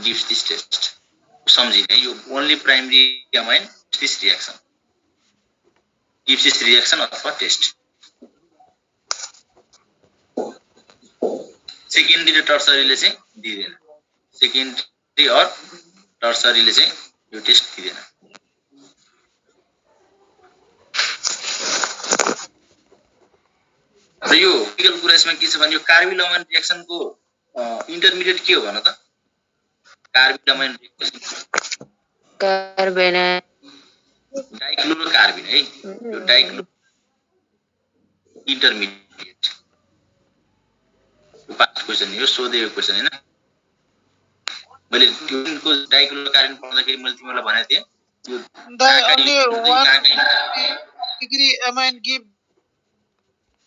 gives this test. सम्झिने यो only primary amine this reaction gives this reaction अथवा test. Secondary र टर्सरीले चाहिँ दिदैन. Secondary और टर्सरीले चाहिँ यो टेस्ट दिदैन. र यो टेक्निकल कुरा यसमा के छ भने यो कार्बिल अमाइन रिएक्सनको इन्टरमिडिएट के हो भन त? Carbyl amine reaction carbene dichlorocarbene है. यो डाइक्लो इन्टरमिडिएट. यो पास्ट क्वेशन यो सोधेको क्वेशन हैन. मैले ट्युनको डाइक्लोरोकार्बिन पढ्दाखेरि मैले तिमीलाई भनेको थिएँ यो only 1 degree amine give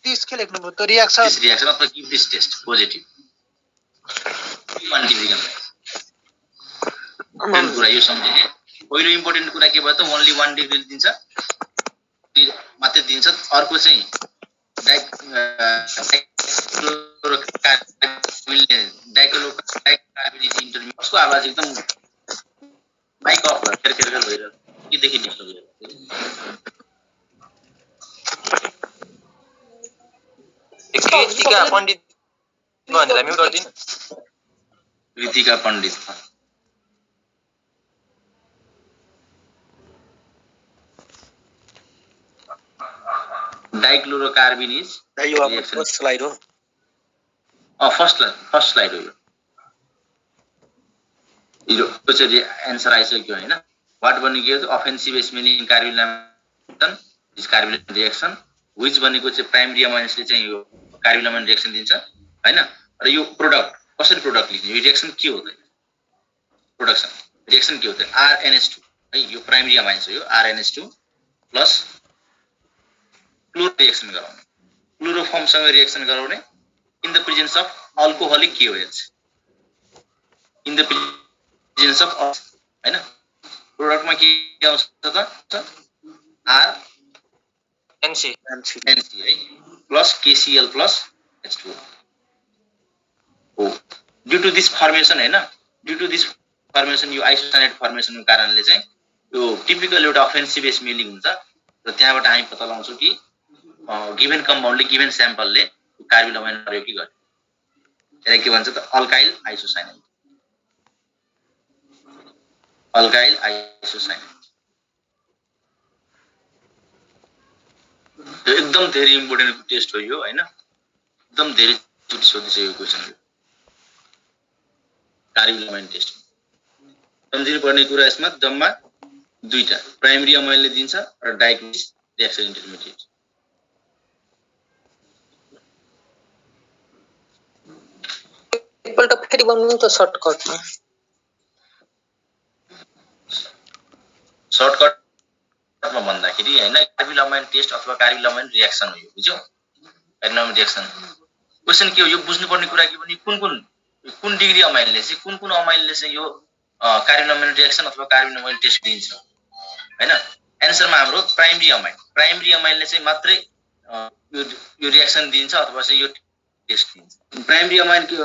this के लेख्नु भयो त रिएक्सन. दिस रिएक्सन अथवा give this test positive 1 degree amine. कुरा यो सम्झिने. पहिलो इम्पोर्टेन्ट कुरा के भयो त ओन्ली 1 डिग्री दिन्छ मात्रै दिन्छ. अर्को चाहिँ डाइक्लोरोकार्बिन इन्टरमिडिएट. उसको आवाज एकदम माइक अफ भयो खेर भइरहेको के देखि डिस्टर्ब भइरहेको. कृतिका पण्डित भन्नेलाई म्युट गर्दिन. कृतिका पण्डित डाइक्लोरोकार्बिन इज यो फर्स्ट स्लाइड हो. फर्स्ट स्लाइड हो यो. यो चाहिँ एन्सर आइसक्यो हैन. वाट भनेको हो offensive smelling carbyl amine is carbyl reaction which भनेको चाहिँ प्राइमरी अमाइन्सले चाहिँ यो कार्बिल अमाइन रिएक्सन दिन्छ हैन. र यो प्रोडक्ट कसरी प्रोडक्ट लिन्छ? यो रिएक्सन के हो त? प्रोडक्सन रिएक्सन के हो त? RNH2 है. यो प्राइमरी अमाइन्स हो. यो RNH2 प्लस क्लोरो रिएक्सन गराउने. क्लोरोफर्मसँग रिएक्सन गराउने in the presence of alcoholic KOH. In the presence of हैन. प्रोडक्टमा के आउँछ त? NC है प्लस KCl प्लस H2O. हो ड्यू टु दिस फर्मेसन हैन. ड्यू टु दिस फर्मेसन यो आइसोसाइनेट फर्मेसनको कारणले चाहिँ यो टिपिकल एउटा अफेन्सिभ स्मेलिङ हुन्छ. र त्यहाँबाट हामी पत्ता लगाउँछौँ कि गिभन कम्पाउन्डले गिभन स्याम्पलले कार्बिल अमाइन गर्यो कि गर्यो. त्यसलाई के भन्छ त? Alkyl isocyanate. Alkyl isocyanate. यो एकदम धेरै इम्पोर्टेन्ट टेस्ट हो यो हैन. एकदम धेरै चोटि सोधिसकेको क्वेसन हो कार्बिल अमाइन टेस्ट. सम्झिनु पर्ने कुरा यसमा जम्मा दुईटा प्राइमरी अमाइनले दिन्छ र डाइक्लोरिस रिएक्सन इन्टरमिडिएट. एकपल्ट फेरि भन्नु त सर्टकटमा. सर्टकटमा भन्दाखेरि हैन कार्बिल अमाइन टेस्ट अथवा कार्बिल अमाइन रिएक्सन हो यो. बुझ्यौ? कार्बिल अमाइन रिएक्सन क्वेसन के हो? यो बुझ्नुपर्ने कुरा के भने कुन डिग्री अमाइनले चाहिँ कुन अमाइनले चाहिँ यो कार्बिल अमाइन रिएक्सन अथवा कार्बिल अमाइन टेस्ट दिन्छ हैन. एन्सरमा हाम्रो प्राइमरी अमाइनले चाहिँ मात्रै यो रिएक्सन दिन्छ अथवा चाहिँ यो टेस्ट दिन्छ. प्राइमरी अमाइनको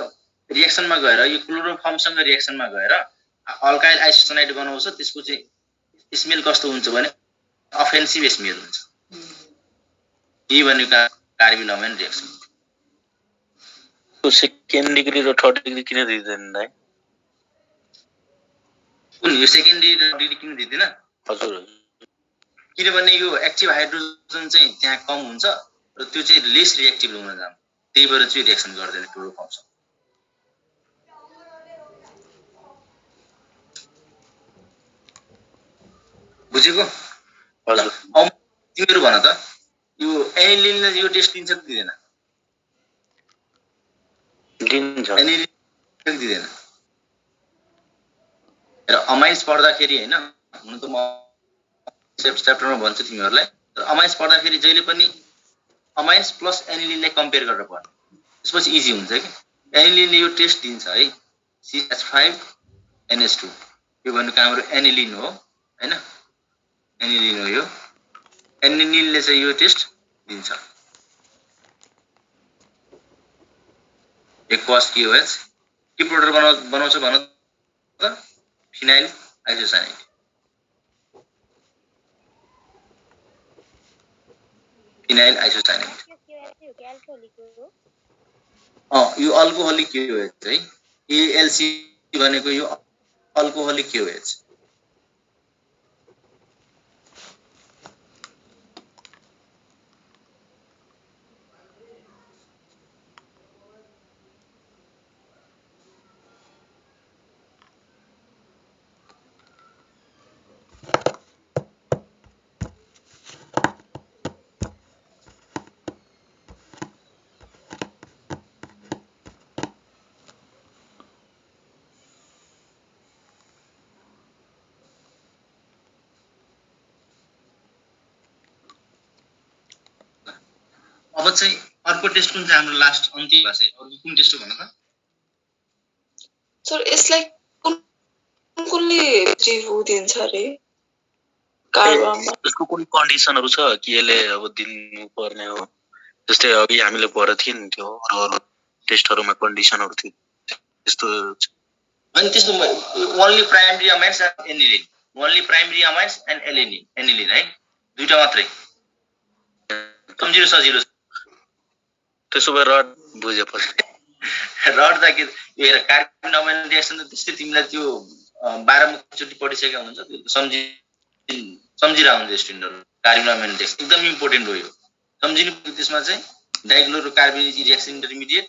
रिएक्सनमा गएर यो क्लोरोफर्मसँग रिएक्सनमा गएर अल्काइल आइसोसाइनेट बनाउँछ. त्यसको चाहिँ स्मेल कस्तो हुन्छ भने अफेन्सिभ स्मेल हुन्छ. यही भनेको कार्बिल अमाइन रिएक्सन. तो सेकेन्ड डिग्री र थर्ड डिग्री किन दिदैन दाइ? कुन यो सेकेन्डरी र डिग्री किन दिदैन? हजुर किनभने यो एक्टिभ हाइड्रोजन चाहिँ त्यहाँ कम हुन्छ र त्यो चाहिँ लेस रिएक्टिभ हुन जान्छ. त्यही भएर चाहिँ रिएक्सन गर्दैन क्लोरोफर्मसँग. बुझेको? हजुर. तिमीहरू भन त यो एनिलिनले यो टेस्ट दिन्छ कि दिदैन? दिन्छ. एनिलिन दिदैन. र अमाइन्स पढ्दाखेरि हैन हुन त म च्याप्टरमा भन्छु तिमीहरूलाई. तर अमाइन्स पढ्दाखेरि जहिले पनि अमाइन्स प्लस एनिलिनलाई कम्पेयर गरेर पढ्नु. त्यसपछि इजी हुन्छ कि. एनिलिनले यो टेस्ट दिन्छ है CH5NH2. यो भनेको हाम्रो एनिलिन हो हैन. एनिलिन हो यो. एनिलिनले चाहिँ यो टेस्ट दिन्छ. एक क्वास KOH के प्रोडक्ट बनाउँछ भन त? त फिनाइल आइसोसाइनेट फिनाइल आइसोसाइनेट यो अल्कोहोलिक क्युएच है एएलसी भनेको यो अल्कोहोलिक क्युएच अब चाहिँ अर्को टेस्ट कुन चाहिँ हाम्रो लास्ट अन्तिम भएको छ अर्को कुन टेस्ट हो भन त सर यसलाई कुनले रिभ्यू दिन्छ रे कार्बनमा त्यसको कुनै कन्डिसनहरु छ कि यसले अब दिनु पर्ने हो जस्तै अघि हामीले पढेको थियो नि त्यो अरु टेस्टहरुमा कन्डिसनहरु थियो त्यस्तो अनि त्यस्तो only primary amines and aniline only primary amines and aniline है दुईटा मात्रै सम्झिनु सजिलो त्यसो भए रड बुझेपछि रड त के हेर कार्बन अमाइन रिएक्सन त त्यस्तै तिमीलाई त्यो 12 मुखचोटी पढिसकेका हुन्छ त्यो सम्झिरा हुन्छ स्टुडेन्टहरु कार्बन अमाइन रिएक्सन एकदम इम्पोर्टेन्ट हो यो सम्झिनु त्यसमा चाहिँ डाइक्लोरो कार्बन रिएक्सन इन्टरमिडिएट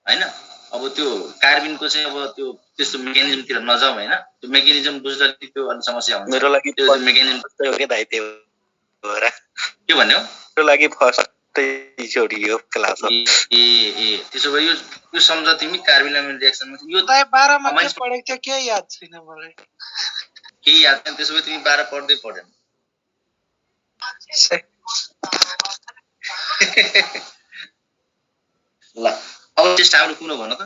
हैन अब त्यो कार्बनको चाहिँ अब त्यो त्यस्तो मेकानिजमतिर नजाऊ हैन त्यो मेकानिजम बुझ्दा त्यो अलि समस्या हुन्छ मेरो लागि त्यो मेकानिजम हो के दाइ त्यो भएर के भन्नु मेरो लागि फर्स्ट चोटी यो क्लास ए त्यसो भए यो सम्झ तिमी कार्बन अमाइन रिएक्सनमा यो दाइ 12 मा के पढेको थियो के याद छैन मलाई के याद छैन त्यसो भए तिमी 12 पढ्दै पढेन ल अब टेस्ट हाम्रो कुन हो भन त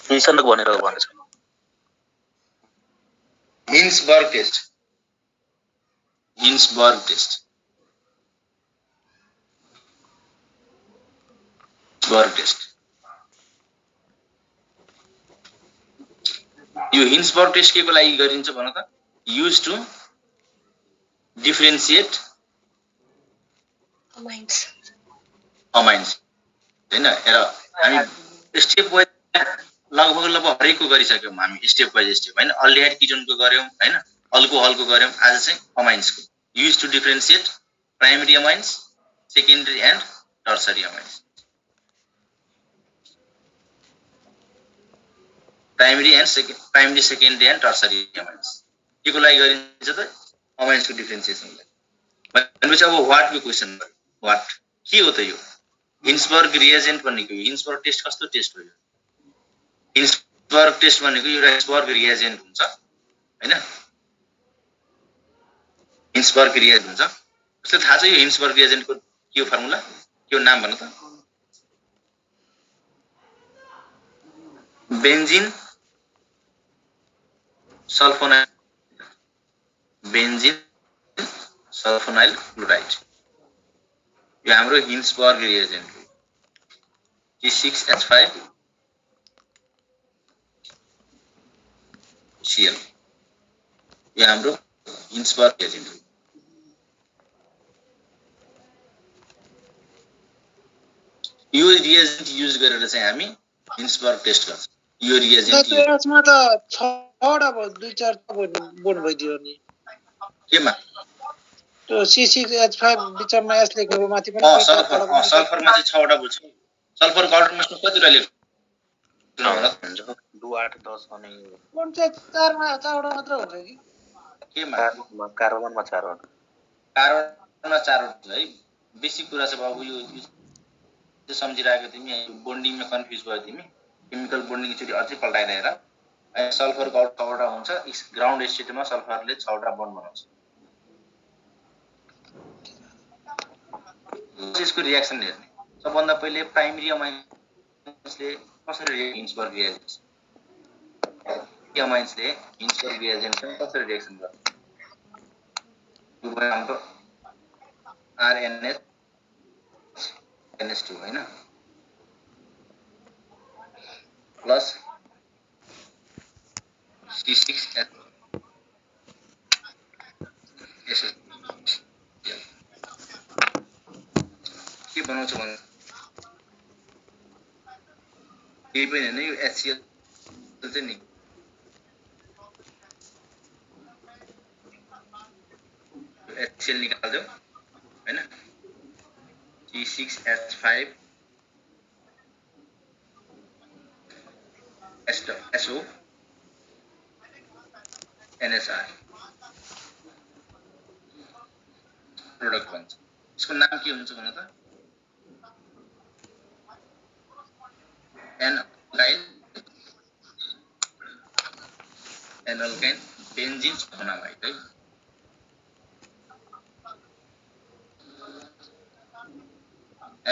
हिन्सबर्ग भनेर भनेछ हिन्सबर्ग टेस्ट हिन्सबर्ग टेस्ट यो हिन्सबर्ग टेस्ट के को लागि गरिन्छ भन त युज टु डिफरेन्शिएट अमाइन्स हैन हेर हामी स्टेप वाइज लगभग हरेकको गरिसक्यौं हामी स्टेप वाइज हैन अल्डिहाइड किटोनको गर्यौं हैन अल्कोहलको गर्यौं आज चाहिँ अमाइन्सको use to differentiate primary amines secondary and tertiary amines primary secondary and tertiary amines के को लागि गरिन्छ त अमाइन्सको डिफरेन्सिएसनलाई भनेपछि अब व्हाट को क्वेशन व्हाट के हो त यो हिन्सबर्ग रिएजेन्ट भनेको हिन्सबर्ग टेस्ट कस्तो टेस्ट हो यो हिन्सबर्ग टेस्ट भनेको एउटा हिन्सबर्ग रिएजेन्ट हुन्छ हैन हिन्सबर्ग रिएजेन्ट हुन्छ त्यसले थाहा छ यो हिन्सबर्ग रिएजेन्टको के हो फर्मुला के हो नाम भन त बेन्जिन सल्फोनाइल क्लोराइड यो हाम्रो हिन्सबर्ग रिएजेन्ट हो C6H5Cl यो हाम्रो हिन्सबर्ग रिएजेन्ट हो यो रिएजेन्ट युज गरेर चाहिँ हामी हिन्सबर्ग टेस्ट गर्छौं यो रिएजेन्ट त्यसमा त 6 वटा दुई चार बोर्ड भइदियो नि केमा त्यो C6H5 बिचमा एस लेखेको माथि पनि सल्फरमा चाहिँ 6 वटा बोल्छ सल्फरको आउटरमोस्ट कतिवटा लेख्नु होला 2 8 10 अनि कुन चाहिँ 4 मा 4 वटा मात्र हुन्छ कि केमा कार्बनमा 4 वटा कार्बनमा 4 वटा है बेसिक कुरा चाहिँ बाबु यो सम्झिरहेको तिमी बोन्डिङमा कन्फ्युज भयो तिमी केमिकल बोन्डिङ एकचोटी अझै पल्टाइरहेर सल्फरको 6 वटा हुन्छ ग्राउन्ड स्टेटमा सल्फरले 6 वटा बोन्ड बनाउँछ यसको रिएक्सन हेर्ने सबभन्दा पहिले प्राइमरी अमाइन्सले कसरी हिन्सबर्ग रिएजेन्ट अमाइन्सले हिन्सबर्ग रिएजेन्टसँग कसरी रिएक्सन गर्छ यो भयो हाम्रो RNH NH2 हैन प्लस C6H के बनाउँछ भने केही पनि हैन यो HCl चाहिँ नि HCl निकाल्दियो हैन C6H5 SO NSR प्रोडक्ट भन्छ यसको नाम के हुन्छ भन त एनअल्काइल बेन्जिन सल्फोनामाइड है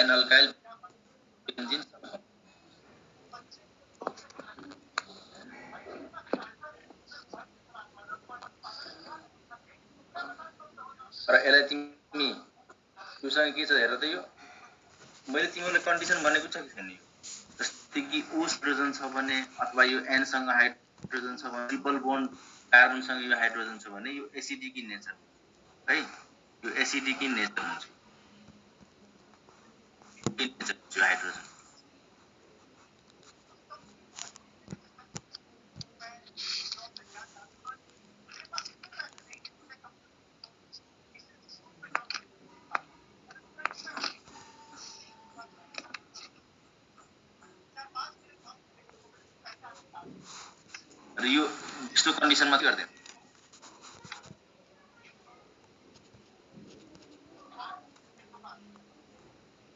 एनअल्काइल बेन्जिन र यसलाई तिमी तुसँग के छ हेर त यो मैले तिमीलाई कन्डिसन भनेको छ कि छैन यो जस्तै कि O हाइड्रोजन छ भने अथवा यो N सँग हाइड्रोजन छ भने ट्रिपल बोन्ड कार्बन सँग यो हाइड्रोजन छ भने यो एसिडिक इन नेचर है यो एसिडिक इन नेचर हुन्छ यो हाइड्रोजन र यो यस्तो कन्डिसनमा के गर्दैन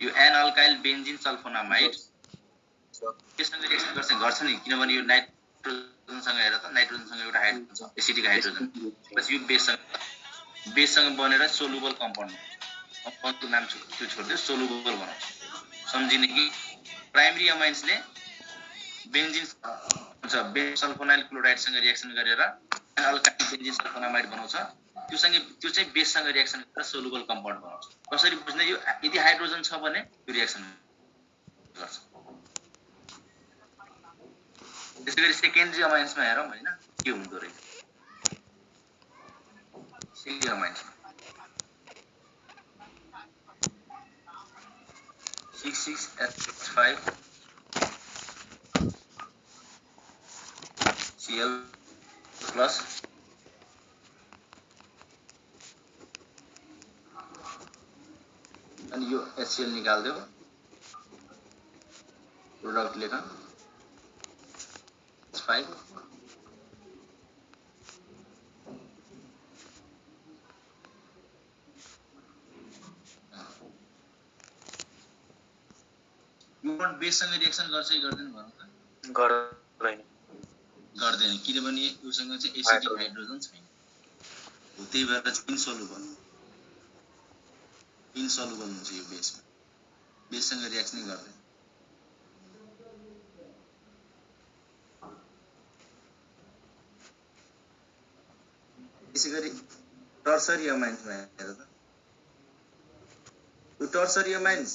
यो एनअल्काइल बेन्जिन सल्फोनामाइड त्यससँग रिएक्सन गर्छ नि किनभने यो नाइट्रोजनसँग हेर त नाइट्रोजनसँग एउटा हाइड्रोजन छ एसिडिक हाइड्रोजन पछि यो बेससँग बनेर सोलुबल कम्पाउन्ड कम्पाउन्डको नाम त्यो छोड्दियो सोलुबल बनाउँछ सम्झिने कि प्राइमरी अमाइन्सले बेन्जिन बेन्जिन सल्फोनाइल क्लोराइडसँग रिएक्सन गरेर एनअल्काइल बेन्जिन सल्फोनामाइड बनाउँछ त्यो चाहिँ बेससँग रिएक्सन गरेर सोलुबल कम्पाउन्ड बनाउँछ कसरी बुझ्ने यो यदि हाइड्रोजन छ भने यो रिएक्सन गर्छ त्यसैगरी सेकेन्डरी अमाइन्समा हेरौँ हैन के हुँदो रहेछ सेकेन्डरी अमाइन्समा 6,6H5 Cl plus अनि यो HCl निकाल्दियो प्रोडक्ट लेख 5 यो बेससँग रिएक्सन गर्छ कि गर्दैन भनौँ त गर्दैन किनभने योसँग चाहिँ एसिडिक हाइड्रोजन छैन त्यही भएर इन्सोलुबल हुन्छ यो बेससँग रिएक्सन गर्दैन त्यसैगरी टर्सरी अमाइन्समा हेर त यो टर्सरी अमाइन्स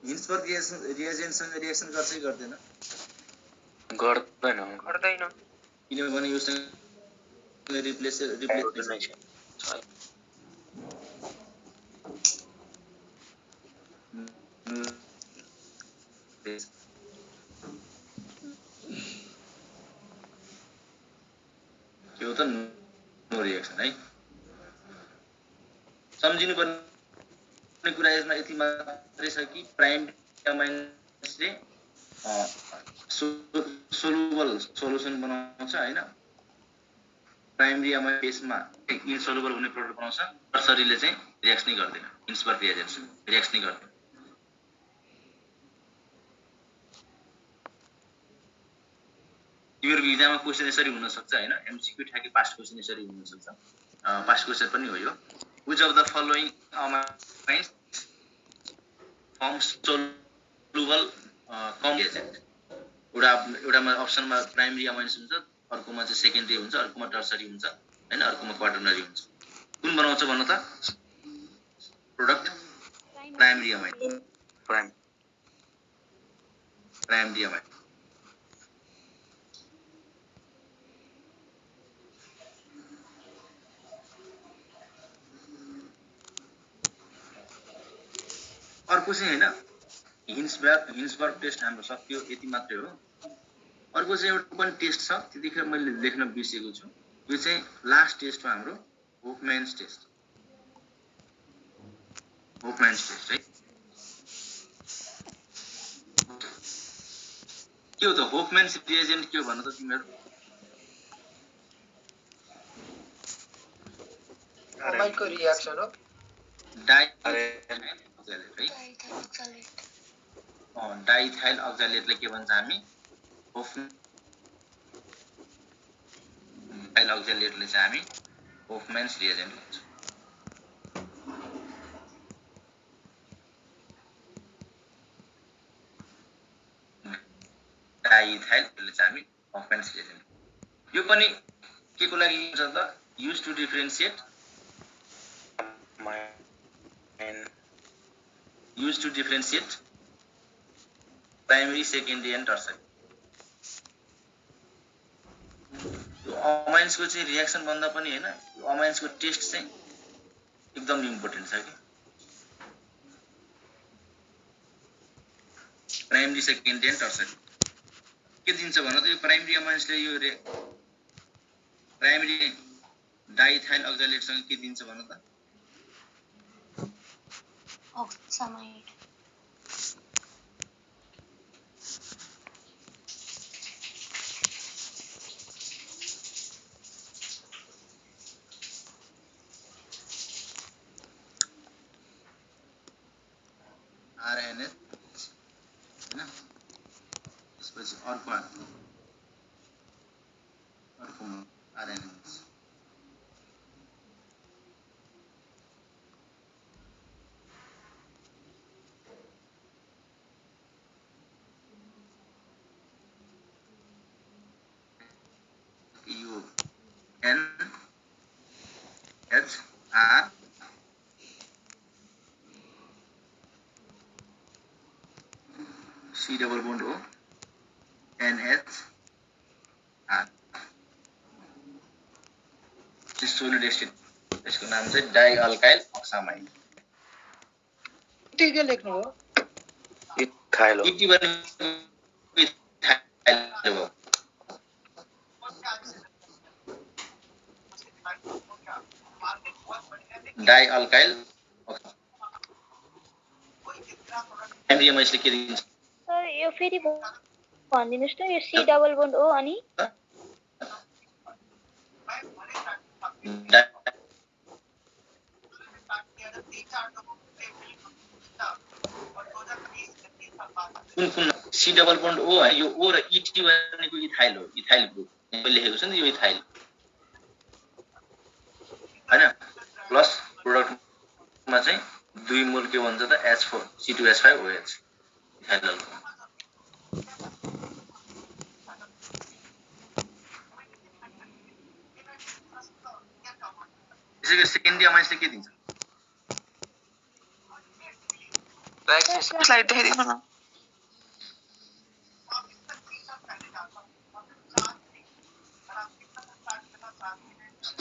हिन्सबर्ग रिएजेन्टसँग रिएक्सन गर्छ कि गर्दैन किनभने योसँग रिप्लेस यो त नो रिएक्सन है सम्झिनु पर्ने कुरा यसमा यति मात्रै छ कि प्राइमरी अमाइन्सले सोलुबल सोलुसन बनाउँछ हैन प्राइमरी अमाइन बेसमा इन्सोलुबल हुने प्रोडक्ट बनाउँछ टर्सरीले चाहिँ रिएक्सनै गर्दैन हिन्सबर्ग रिएजेन्ट्स रिएक्सनै गर्दैन तिम्रो इक्जाममा क्वेशन यसरी हुन सक्छ हैन एमसीक्यू ठ्याक्कै पास्ट क्वेशन यसरी हुन सक्छ पास्ट क्वेशन पनि हो यो which of the following amines form soluble compound एउटामा अप्सनमा प्राइमरी अमाइन्स हुन्छ अर्कोमा चाहिँ सेकेन्डरी हुन्छ अर्कोमा टर्सरी हुन्छ हैन अर्कोमा क्वाटर्नरी हुन्छ कुन बनाउँछ भन्नु त product primary amine primary amine अर्को चाहिँ हैन हिन्सबर्ग टेस्ट हाम्रो सकियो यति मात्रै हो। अर्को चाहिँ एउटा पनि टेस्ट छ त्यतिखेर मैले लेख्न बिर्सेको छु। यो चाहिँ लास्ट टेस्ट हो हाम्रो होफम्यान्स टेस्ट है। के हो त होफम्यान्स रिएजेन्ट के हो भन्न त तिमीहरु? अमाइलको रिएक्सन हो। डाइथाइल अक्जालेटले के भन्छ हामी? डाइथाइल अक्जालेटले चाहिँ हामी होफम्यान्स रिएजेन्ट भन्छौँ। डाइथाइलले चाहिँ हामी होफम्यान्स रिएजेन्ट। यो पनि के को लागि हुन्छ त? Use to differentiate primary, secondary and tertiary. यो अमाइन्सको चाहिँ रिएक्सन भन्दा पनि हैन, यो अमाइन्सको टेस्ट चाहिँ एकदम इम्पोर्टेन्ट छ के। प्राइमरी, सेकेन्डरी एन्ड टर्सरी के दिन्छ भन त? यो प्राइमरी अमाइन्सले यो प्राइमरी डाइथाइल अक्जालेटसँग के दिन्छ भन त? ऑक्सामाइड। आरएनएच हैन, त्यसपछि अर्को आरएनएच। यो NHR C डबल बोन्ड हो NHR सोलिड एसिड, यसको नाम चाहिँ डाइअल्काइल अक्सामाइड। के लेख्नु हो? इथाइल हो। इथाइल हो। डाइअल्काइल एमडीएमएसले के दिन्छ? सर यो फेरि भनिदिनुस् न, यो सी डबल बोन्ड हो अनि कुन सी डबल बोन्ड ओ है, यो ओ र इटी भनेको इथाइल हो। इथाइल ग्रुप लेखेको छ नि, यो इथाइल हैन। प्लस प्रोडक्टमा चाहिँ 2 मोल के भन्छ त? H4 C2H5OH ethyl alcohol. यसैगरी सेकेन्डरी अमाइन्सले के दिन्छ? स्लाइड देखाइदिनु न।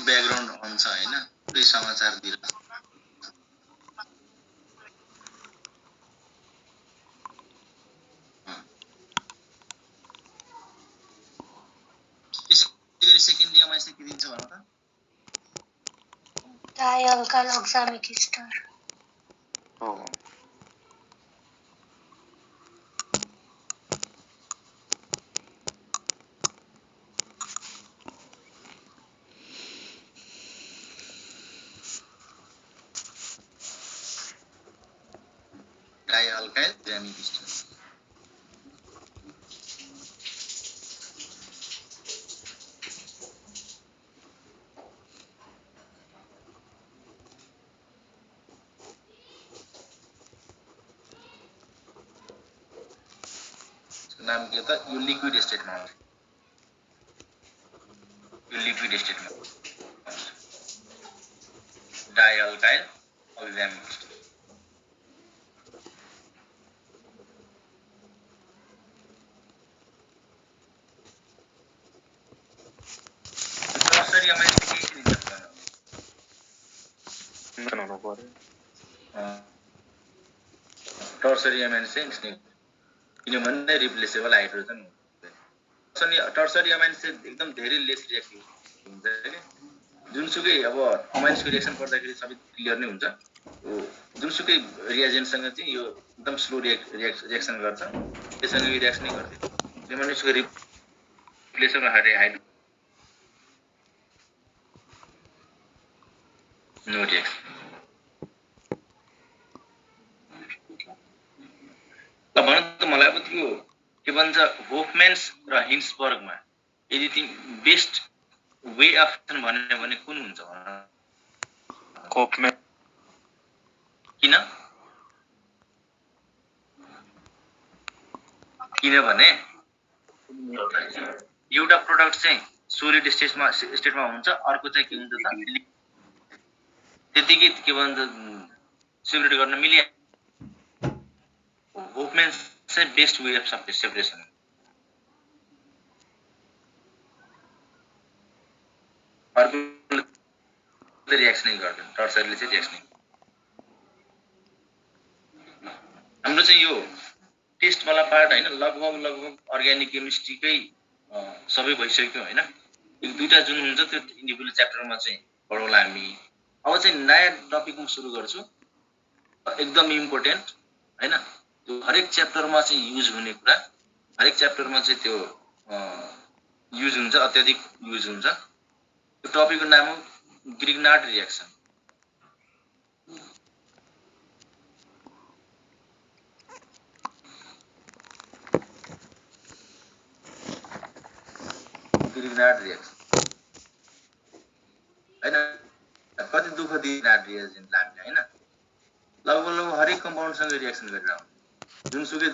ब्याकग्राउन्ड अन छ हैन, पुरै समाचार दिएर यसैगरी सेकेन्डरी अमाइन्सले के दिन्छ भन त? डाइअल्काइल ऑक्सामिक एस्टर हो। डाइअल्काइल ग्रामिक एस्टर। नाम के त? यो लिक्विड स्टेटमा हुन्छ। यो लिक्विड स्टेटमा डाइअल्काइल अक्सामिक एस्टर। टर्सरी अमाइन्सले के दिन्छ भन? टर्सरी एमाइन चाहिँ स्नेक किनभने रिप्लेसेबल हाइड्रोजन टर्सरी एमाइन चाहिँ एकदम धेरै लेस रिएक्टिभ हुन्छ के जुनसुकै अब अमाइन्सको रिएक्सन गर्दाखेरि सबै क्लियर नै हुन्छ जुनसुकै रिएजेन्टसँग चाहिँ यो एकदम स्लो रिएक्सन गर्छ त्यससँग यो रिएक्सनै गर्दैन किनभने यसको रिप्लेसेबल हाइड्रोजन नो रिएक्सन ल भन त मलाई अब त्यो के भन्छ होफम्यान्स र हिन्सबर्गमा यदि तिमी बेस्ट वे अफ भन्यो भने कुन हुन्छ होफम्यान किन किनभने एउटा प्रोडक्ट चाहिँ सोलिड स्टेटमा हुन्छ अर्को चाहिँ के हुन्छ त त्यतिकै के भन्छ सेपरेट गर्न मिल्यो होफम्यान चाहिँ बेस्ट वे अफ सेपरेसन अर्को रिएक्सनै गर्दैन टर्सरीले चाहिँ रिएक्सनै हाम्रो चाहिँ यो टेस्टवाला पार्ट होइन लगभग अर्ग्यानिक केमिस्ट्रीकै सबै भइसक्यो होइन एक दुईवटा जुन हुन्छ त्यो इन्डिभिजुअल च्याप्टरमा चाहिँ पढौँला हामी अब चाहिँ नयाँ टपिक म सुरु गर्छु एकदम इम्पोर्टेन्ट होइन त्यो हरेक च्याप्टरमा चाहिँ युज हुने कुरा हरेक च्याप्टरमा चाहिँ त्यो युज हुन्छ अत्याधिक युज हुन्छ त्यो टपिकको नाम हो ग्रिग्नार्ड रिएक्सन ग्रिग्नार्ड रिएक्सन होइन कति दुःख दिइरहेको रिएजेन्ट हामीले होइन लगभग हरेक कम्पाउन्डसँग रिएक्सन गरिरहेको जुनसुकै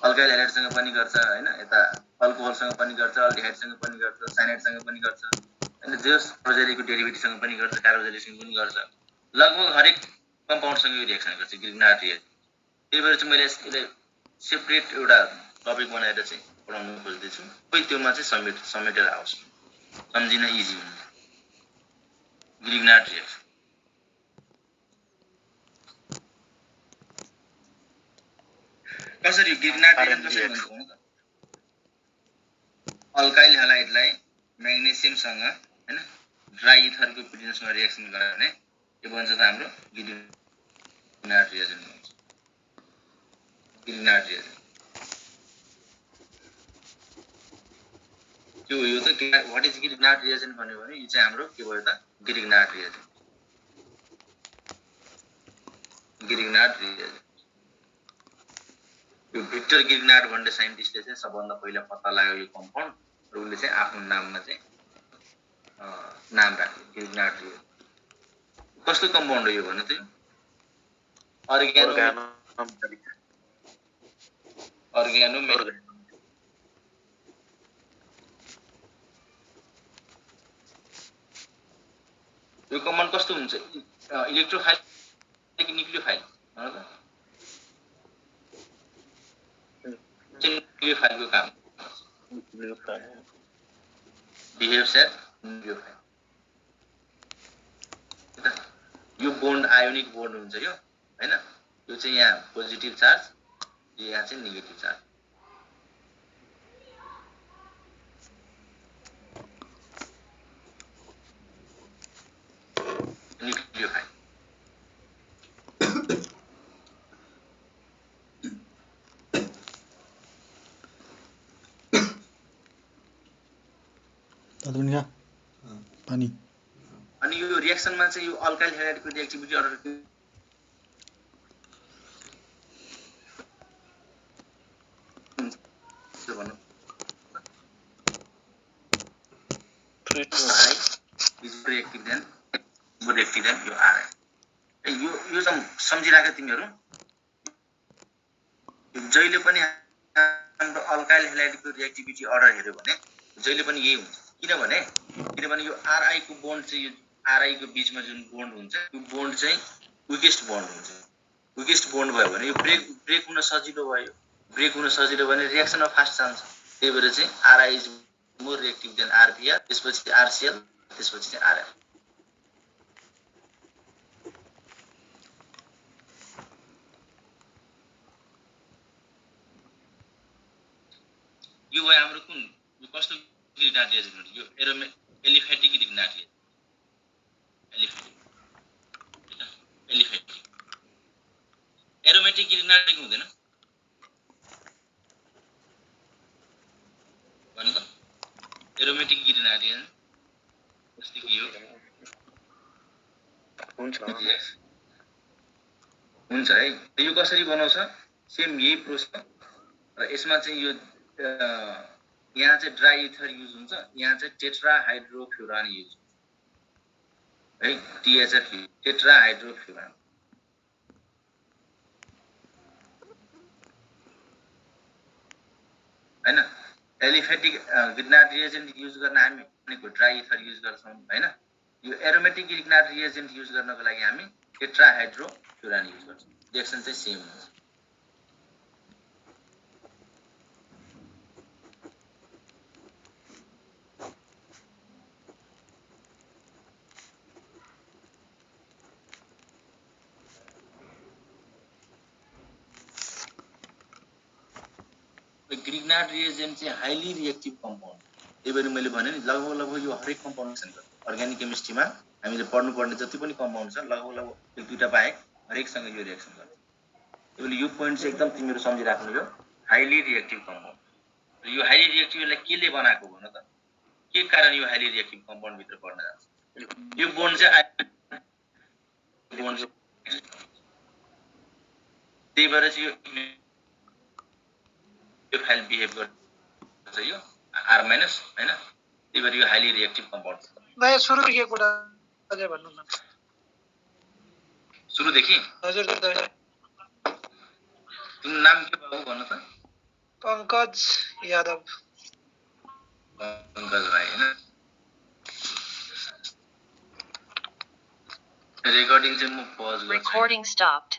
अल्काइल हाइड्राइडसँग पनि गर्छ होइन यता अल्कोहलसँग पनि गर्छ अल्डिहाइडसँग पनि गर्छ साइनाइडसँग पनि गर्छ होइन जस प्रोजेलीको डेरिभेटिभसँग पनि गर्छ कार्बोजेलीसँग पनि गर्छ लगभग हरेक कम्पाउन्डसँग यो रिएक्सन गर्छ ग्रिग्नार्ड रिएक्सन त्यही भएर चाहिँ मैले यसलाई सेपरेट एउटा टपिक बनाएर चाहिँ पढाउनु खोज्दैछु खोइ त्योमा चाहिँ समेटेर आओस् सम्झिन इजी हुन्छ ग्रिग्नार्ड रिएक्सन कसरी ग्रिग्नार्ड रिएक्सन कसरी हुन्छ अल्काइल हैलाइडलाई म्याग्नेसियमसँग हैन ड्राई इथरको प्रेजेन्समा रिएक्सन गर्यो भने के भन्छ त हाम्रो ग्रिग्नार्ड रिएक्सन भन्छ ग्रिग्नार्ड रिएक्सन त्यो यो त व्हाट इज ग्रिग्नार्ड रिएक्सन भन्यो भने यो चाहिँ हाम्रो के भयो त ग्रिग्नार्ड रिएक्सन ग्रिग्नार्ड रिएक्सन यो भिक्टर ग्रिग्नार्ड भन्ने साइन्टिस्टले चाहिँ सबभन्दा पहिला पत्ता लाग्यो यो कम्पाउन्ड र उनले चाहिँ आफ्नो नाममा चाहिँ नाम राख्यो ग्रिग्नार्ड रिएक्सन कस्तो कम्पाउन्ड हो यो भन्नु त अर्ग्यानो यो कम्पाउन्ड कस्तो हुन्छ इलेक्ट्रोफाइल कि न्यूक्लियोफाइल हो त न्यूक्लियोफाइल को काम बिहेव्स एज न्यूक्लियोफाइल यो बोन्ड आयोनिक बोन्ड हुन्छ यो हैन यो चाहिँ यहाँ पोजिटिभ चार्ज यहाँ चाहिँ नेगेटिभ चार्ज न्यूक्लियोफाइल दुनिया पानी अनि यो रिएक्सनमा चाहिँ यो अल्काइल हैलाइडको रिएक्टिभिटी अर्डर के भन्नु रिएक्टिभ देन रिएक्टिभ देन यो आर यो चाहिँ सम्झिराख तिमीहरु जहिले पनि हाम्रो अल्काइल हैलाइडको रिएक्टिभिटी अर्डर हेर्यो भने जहिले पनि यही हुन्छ किनभने यो आरआई को बोन्ड चाहिँ यो आरआई को बीचमा जुन बोन्ड हुन्छ त्यो बोन्ड चाहिँ विकेस्ट बोन्ड हुन्छ विकेस्ट बोन्ड भयो भने यो ब्रेक हुन सजिलो भयो ब्रेक हुन सजिलो भने रिएक्सनमा फास्ट जान्छ त्यही भएर चाहिँ RI is more reactive than RBr त्यसपछि आरसीएल त्यसपछि चाहिँ आरएफ यो भयो हाम्रो कुन यो कस्तो ग्रिग्नार्ड रिएजेन्ट हो यो aliphatic Grignard reagent aliphatic aromatic Grignard हुँदैन भन्नु त एरोमेटिक ग्रिग्नार्ड रिएजेन्ट जस्तै कि यो हुन्छ है यो कसरी बनाउँछ सेम यही प्रोसेस र यसमा चाहिँ यो यहाँ चाहिँ ड्राई इथर युज हुन्छ यहाँ चाहिँ टेट्राहाइड्रोफ्युरान युज है THF टेट्राहाइड्रोफ्युरान हैन एलिफेटिक ग्रिग्नार्ड रिएजेन्ट युज गर्न हामी भनेको ड्राई इथर युज गर्छौं हैन यो एरोमेटिक ग्रिग्नार्ड रिएजेन्ट युज गर्नको लागि हामी टेट्राहाइड्रोफ्युरान युज गर्छौं रिएक्सन चाहिँ सेम हुन्छ ग्रिग्नार्ड रिएजेन्ट चाहिँ हाइली रिएक्टिभ कम्पाउन्ड त्यही भएर मैले भने नि लगभग यो हरेक कम्पाउन्ड छ अर्ग्यानिक केमिस्ट्रीमा हामीले पढ्नु पर्ने जति पनि कम्पाउन्ड छ लगभग एक दुईटा बाहेक हरेकसँग यो रिएक्सन गर्छ त्यसैले यो पोइन्ट चाहिँ एकदम तिमीहरू सम्झिराख्नु यो हाइली रिएक्टिभ कम्पाउन्ड र यो हाइली रिएक्टिभलाई केले बनाएको भन त के कारण यो हाइली रिएक्टिभ कम्पाउन्ड भित्र पर्न जान्छ यो बोन्ड चाहिँ त्यही भएर चाहिँ यो फाइल बिहेभ गर्छ यो R- हैन त्यही भएर यो हाइली रिएक्टिभ कम्पाउन्ड नयाँ सुरुदेखि एक कुरा अझै भन्नु न सुरुदेखि हजुर तिम्रो नाम के बाबु भन्नु त पंकज यादव पंकज भाइ हैन रेकर्डिङ चाहिँ म पज गर्छु Recording stopped.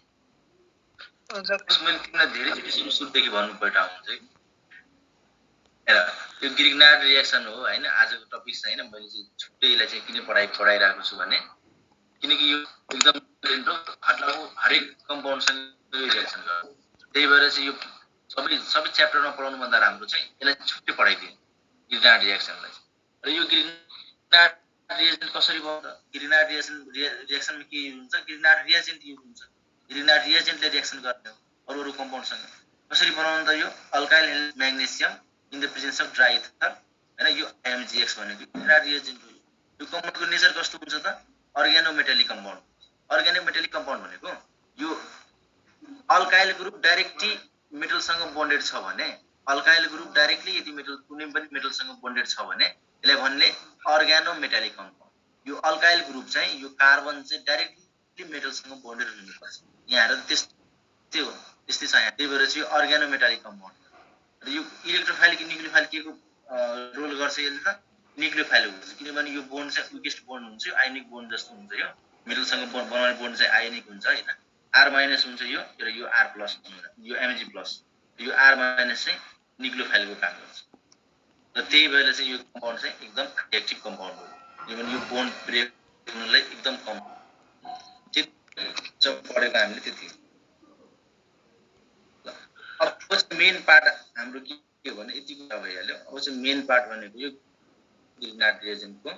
हुन्छ मैले तिमीलाई धेरैचोटि सुरुदेखि भन्नु पर्दा हुन्छ है हेर यो ग्रिग्नार्ड रिएक्सन हो हैन आजको टपिक चाहिँ हैन मैले चाहिँ छुट्टैलाई चाहिँ किन पढाइरहेको छु भने किनकि यो एकदम इम्पोर्टेन्ट हो हरेक कम्पाउन्डसँग यो रिएक्सन गर्छ त्यही भएर चाहिँ यो सबै च्याप्टरमा पढाउनु भन्दा राम्रो चाहिँ यसलाई छुट्टै पढाइदिनु ग्रिग्नार्ड रिएक्सनलाई र यो ग्रिग्नार्ड रिएजेन्ट कसरी बन्छ ग्रिग्नार्ड रिएक्सनमा के युज हुन्छ ग्रिग्नार्ड रिएजेन्ट युज हुन्छ ग्रिग्नार्ड रिएजेन्टले रिएक्सन गर्ने हो अरु कम्पाउन्डसँग कसरी बनाउनु त यो alkyl magnesium in the presence of dry ether हैन यो MgX भनेको ग्रिग्नार्ड रिएजेन्ट हो यो कम्पाउन्डको नेचर कस्तो हुन्छ त अर्ग्यानोमेटालिक कम्पाउन्ड अर्ग्यानोमेटालिक कम्पाउन्ड भनेको यो अल्काइल ग्रुप डाइरेक्टली मेटलसँग बोन्डेड छ भने अल्काइल ग्रुप डाइरेक्टली यदि मेटल कुनै पनि मेटलसँग बोन्डेड छ भने यसलाई भन्ने अर्ग्यानोमेटालिक कम्पाउन्ड यो अल्काइल ग्रुप चाहिँ यो कार्बन चाहिँ डाइरेक्टली मेटलसँग बोन्डेड हुनुपर्छ यहाँ हेर त्यस्तै हो त्यस्तै छ यहाँ त्यही भएर चाहिँ अर्ग्यानोमेटालिक कम्पाउन्ड र यो इलेक्ट्रोफाइलिक न्युक्लियोफाइल के को रोल गर्छ यसले त न्युक्लियोफाइल हुन्छ किनभने यो बोन्ड चाहिँ विकेस्ट बोन्ड हुन्छ यो आयनिक बोन्ड जस्तो हुन्छ यो मेटलसँग बनाउने बोन्ड चाहिँ आयनिक हुन्छ हैन R- हुन्छ यो र यो R+ यो Mg+ यो R- चाहिँ न्युक्लियोफाइलको काम गर्छ र त्यही भएर चाहिँ यो कम्पाउन्ड चाहिँ एकदम रिएक्टिभ कम्पाउन्ड हो किनभने यो बोन्ड ब्रेक हुनलाई एकदम कम चाहिँ पढेको हामीले त्यति अब मेन पार्ट हाम्रो के भने यति कुरा भइहाल्यो अब चाहिँ मेन पार्ट भनेको यो ग्रिग्नार्ड रिएजेन्टको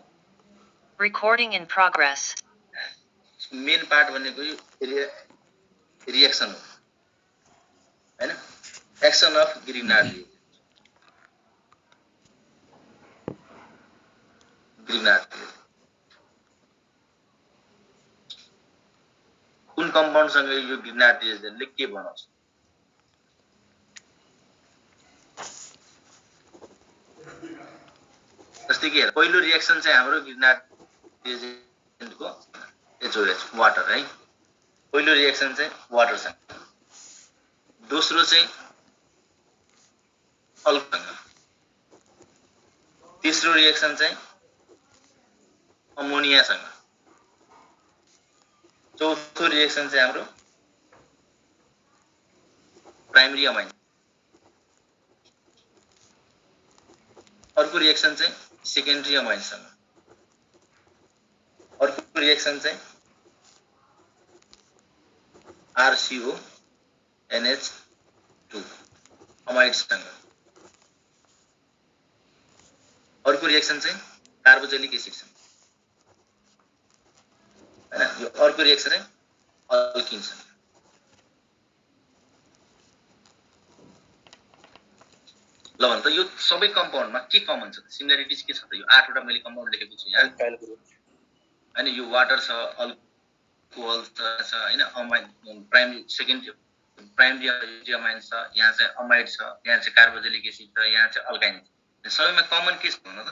Recording in progress. Main part भनेको यो रिएक्सन हो हैन एक्सन अफ ग्रिग्नार्ड कुन कम्पाउन्डसँग यो ग्रिग्नार्ड रिएजेन्टले के बनाउँछ जस्तै कि पहिलो रिएक्सन चाहिँ हाम्रो ग्रिग्नार्ड रिएजेन्टको HOH वाटर है पहिलो रिएक्सन चाहिँ वाटरसँग दोस्रो चाहिँ अल्कोहलसँग तेस्रो रिएक्सन चाहिँ अमोनियासँग चौथो रिएक्सन चाहिँ हाम्रो प्राइमरी अमाइन अर्को रिएक्सन चाहिँ सेकेन्डरी अमाइनसँग अर्को रिएक्सन चाहिँ RCO NH2 अमाइडसँग अर्को रिएक्सन चाहिँ कार्बोजेलिक एसिड छ हैन। यो अर्को रिएक्सन चाहिँ अल्किन छ। ल भन त यो सबै कम्पाउन्डमा के कमन छ? सिमिलरिटिज के छ त? यो 8 वटा मैले कम्पाउन्ड लेखेको छु यहाँ हैन। यो वाटर छ, अल्कोहल छ हैन, amine primary secondary primary amine छ, यहाँ चाहिँ अमाइड छ, यहाँ चाहिँ कार्बोजेलिक एसिड छ, यहाँ चाहिँ अल्काइन छ। सबैमा कमन के छ भन त?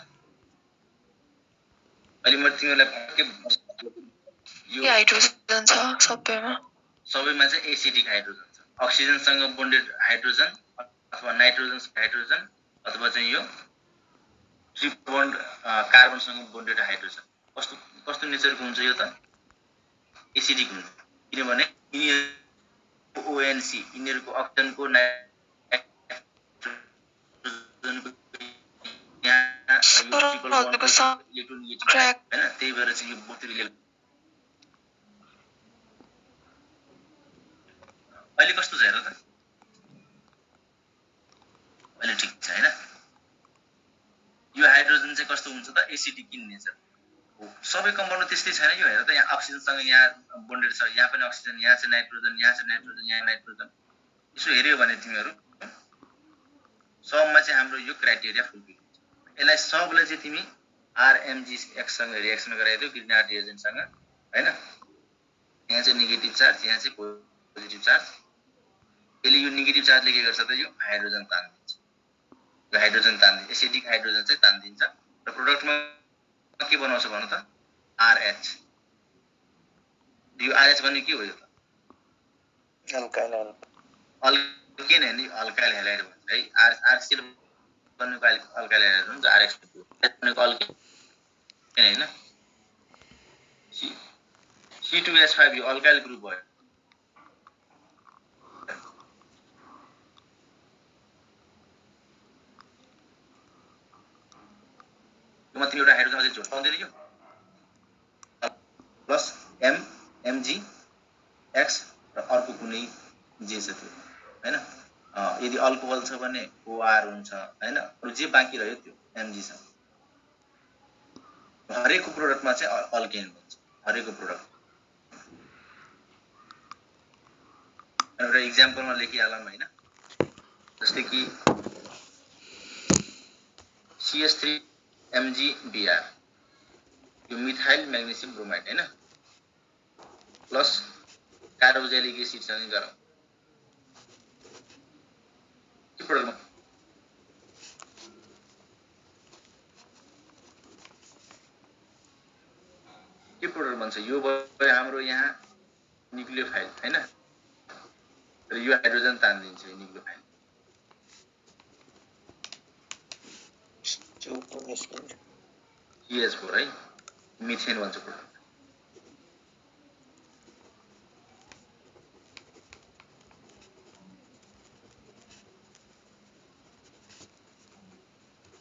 अहिले म तिमीलाई के यो हाइड्रोजन छ सबैमा। सबैमा चाहिँ एसिडिक हाइड्रोजन छ। अक्सिजनसँग बोन्डेड हाइड्रोजन अथवा नाइट्रोजनसँग हाइड्रोजन अथवा चाहिँ यो ट्रिपल बोन्ड कार्बनसँग बोन्डेड हाइड्रोजन। कस्तो कस्तो नेचरको हुन्छ यो त? एसिडिक हुन्छ। किनभने यिनीहरुको ONC यिनीहरुको अक्सिजनको नाइट्रोजनको यहाँ यो ट्रिपल बोन्डको इलेक्ट्रोन नेगेटिभ हैन, त्यही भएर चाहिँ यो बोथ्री अहिले कस्तो छ हेर त? अहिले ठिक छ हैन। यो हाइड्रोजन चाहिँ कस्तो हुन्छ त? Acidic in nature. सबै कम्पाउन्ड त्यस्तै छैन यो हेर त। यहाँ अक्सिजनसँग यहाँ बोन्डेड छ, यहाँ पनि अक्सिजन, यहाँ चाहिँ नाइट्रोजन, यहाँ चाहिँ नाइट्रोजन, यहाँ नाइट्रोजन। यसो हेर्यो भने तिमीहरु सबमा चाहिँ हाम्रो यो क्राइटेरिया फुलफिल हुन्छ। यसलाई सबलाई चाहिँ तिमी RMgX सँग रिएक्सन गराइदियो ग्रिनार्ड रिएजेन्टसँग हैन। यहाँ चाहिँ नेगेटिभ चार्ज, यहाँ चाहिँ पोजिटिभ चार्ज। यसले यो नेगेटिभ चार्जले के गर्छ त? यो हाइड्रोजन तान्दिन्छ। यो हाइड्रोजन तान्दिन्छ, एसिडिक हाइड्रोजन चाहिँ तान्दिन्छ र प्रोडक्टमा के बनाउँछ भन त? RH। यो RH भन्ने के हो यो त? अल्काइल अल्केन हैन, अल्काइल हैलाइड भन्छ है। RCl बन्नुको अल्काइल हैलाइड हुन्छ, RH बन्नुको अल्केन हैन। C2H5 यो अल्काइल ग्रुप भयो। म तिमी एउटा हाइड्रोजन चाहिँ जोड्दै दियो प्लस MgX र अर्को कुनै जे छ त्यो हैन। यदि अल्कोहल छ भने OR हुन्छ हैन। अरु जे बाँकी रह्यो त्यो Mg छ। हरेकको प्रोडक्टमा चाहिँ अल्केन हुन्छ, हरेकको प्रोडक्ट। एउटा एक्जाम्पलमा लेखिहालौँ हैन। जस्तै कि CH3MgBr यो मिथाइल म्याग्नेसियम ब्रोमाइड हैन प्लस कार्बोजेलिक एसिड सँग गरौँ। के प्रोडक्टमा के प्रोडक्ट बन्छ? यो भयो हाम्रो यहाँ न्यूक्लियोफाइल हैन। र यो हाइड्रोजन तान्दिन्छ यो न्यूक्लियोफाइल। CH4 है, मिथेन भन्छ प्रोडक्ट।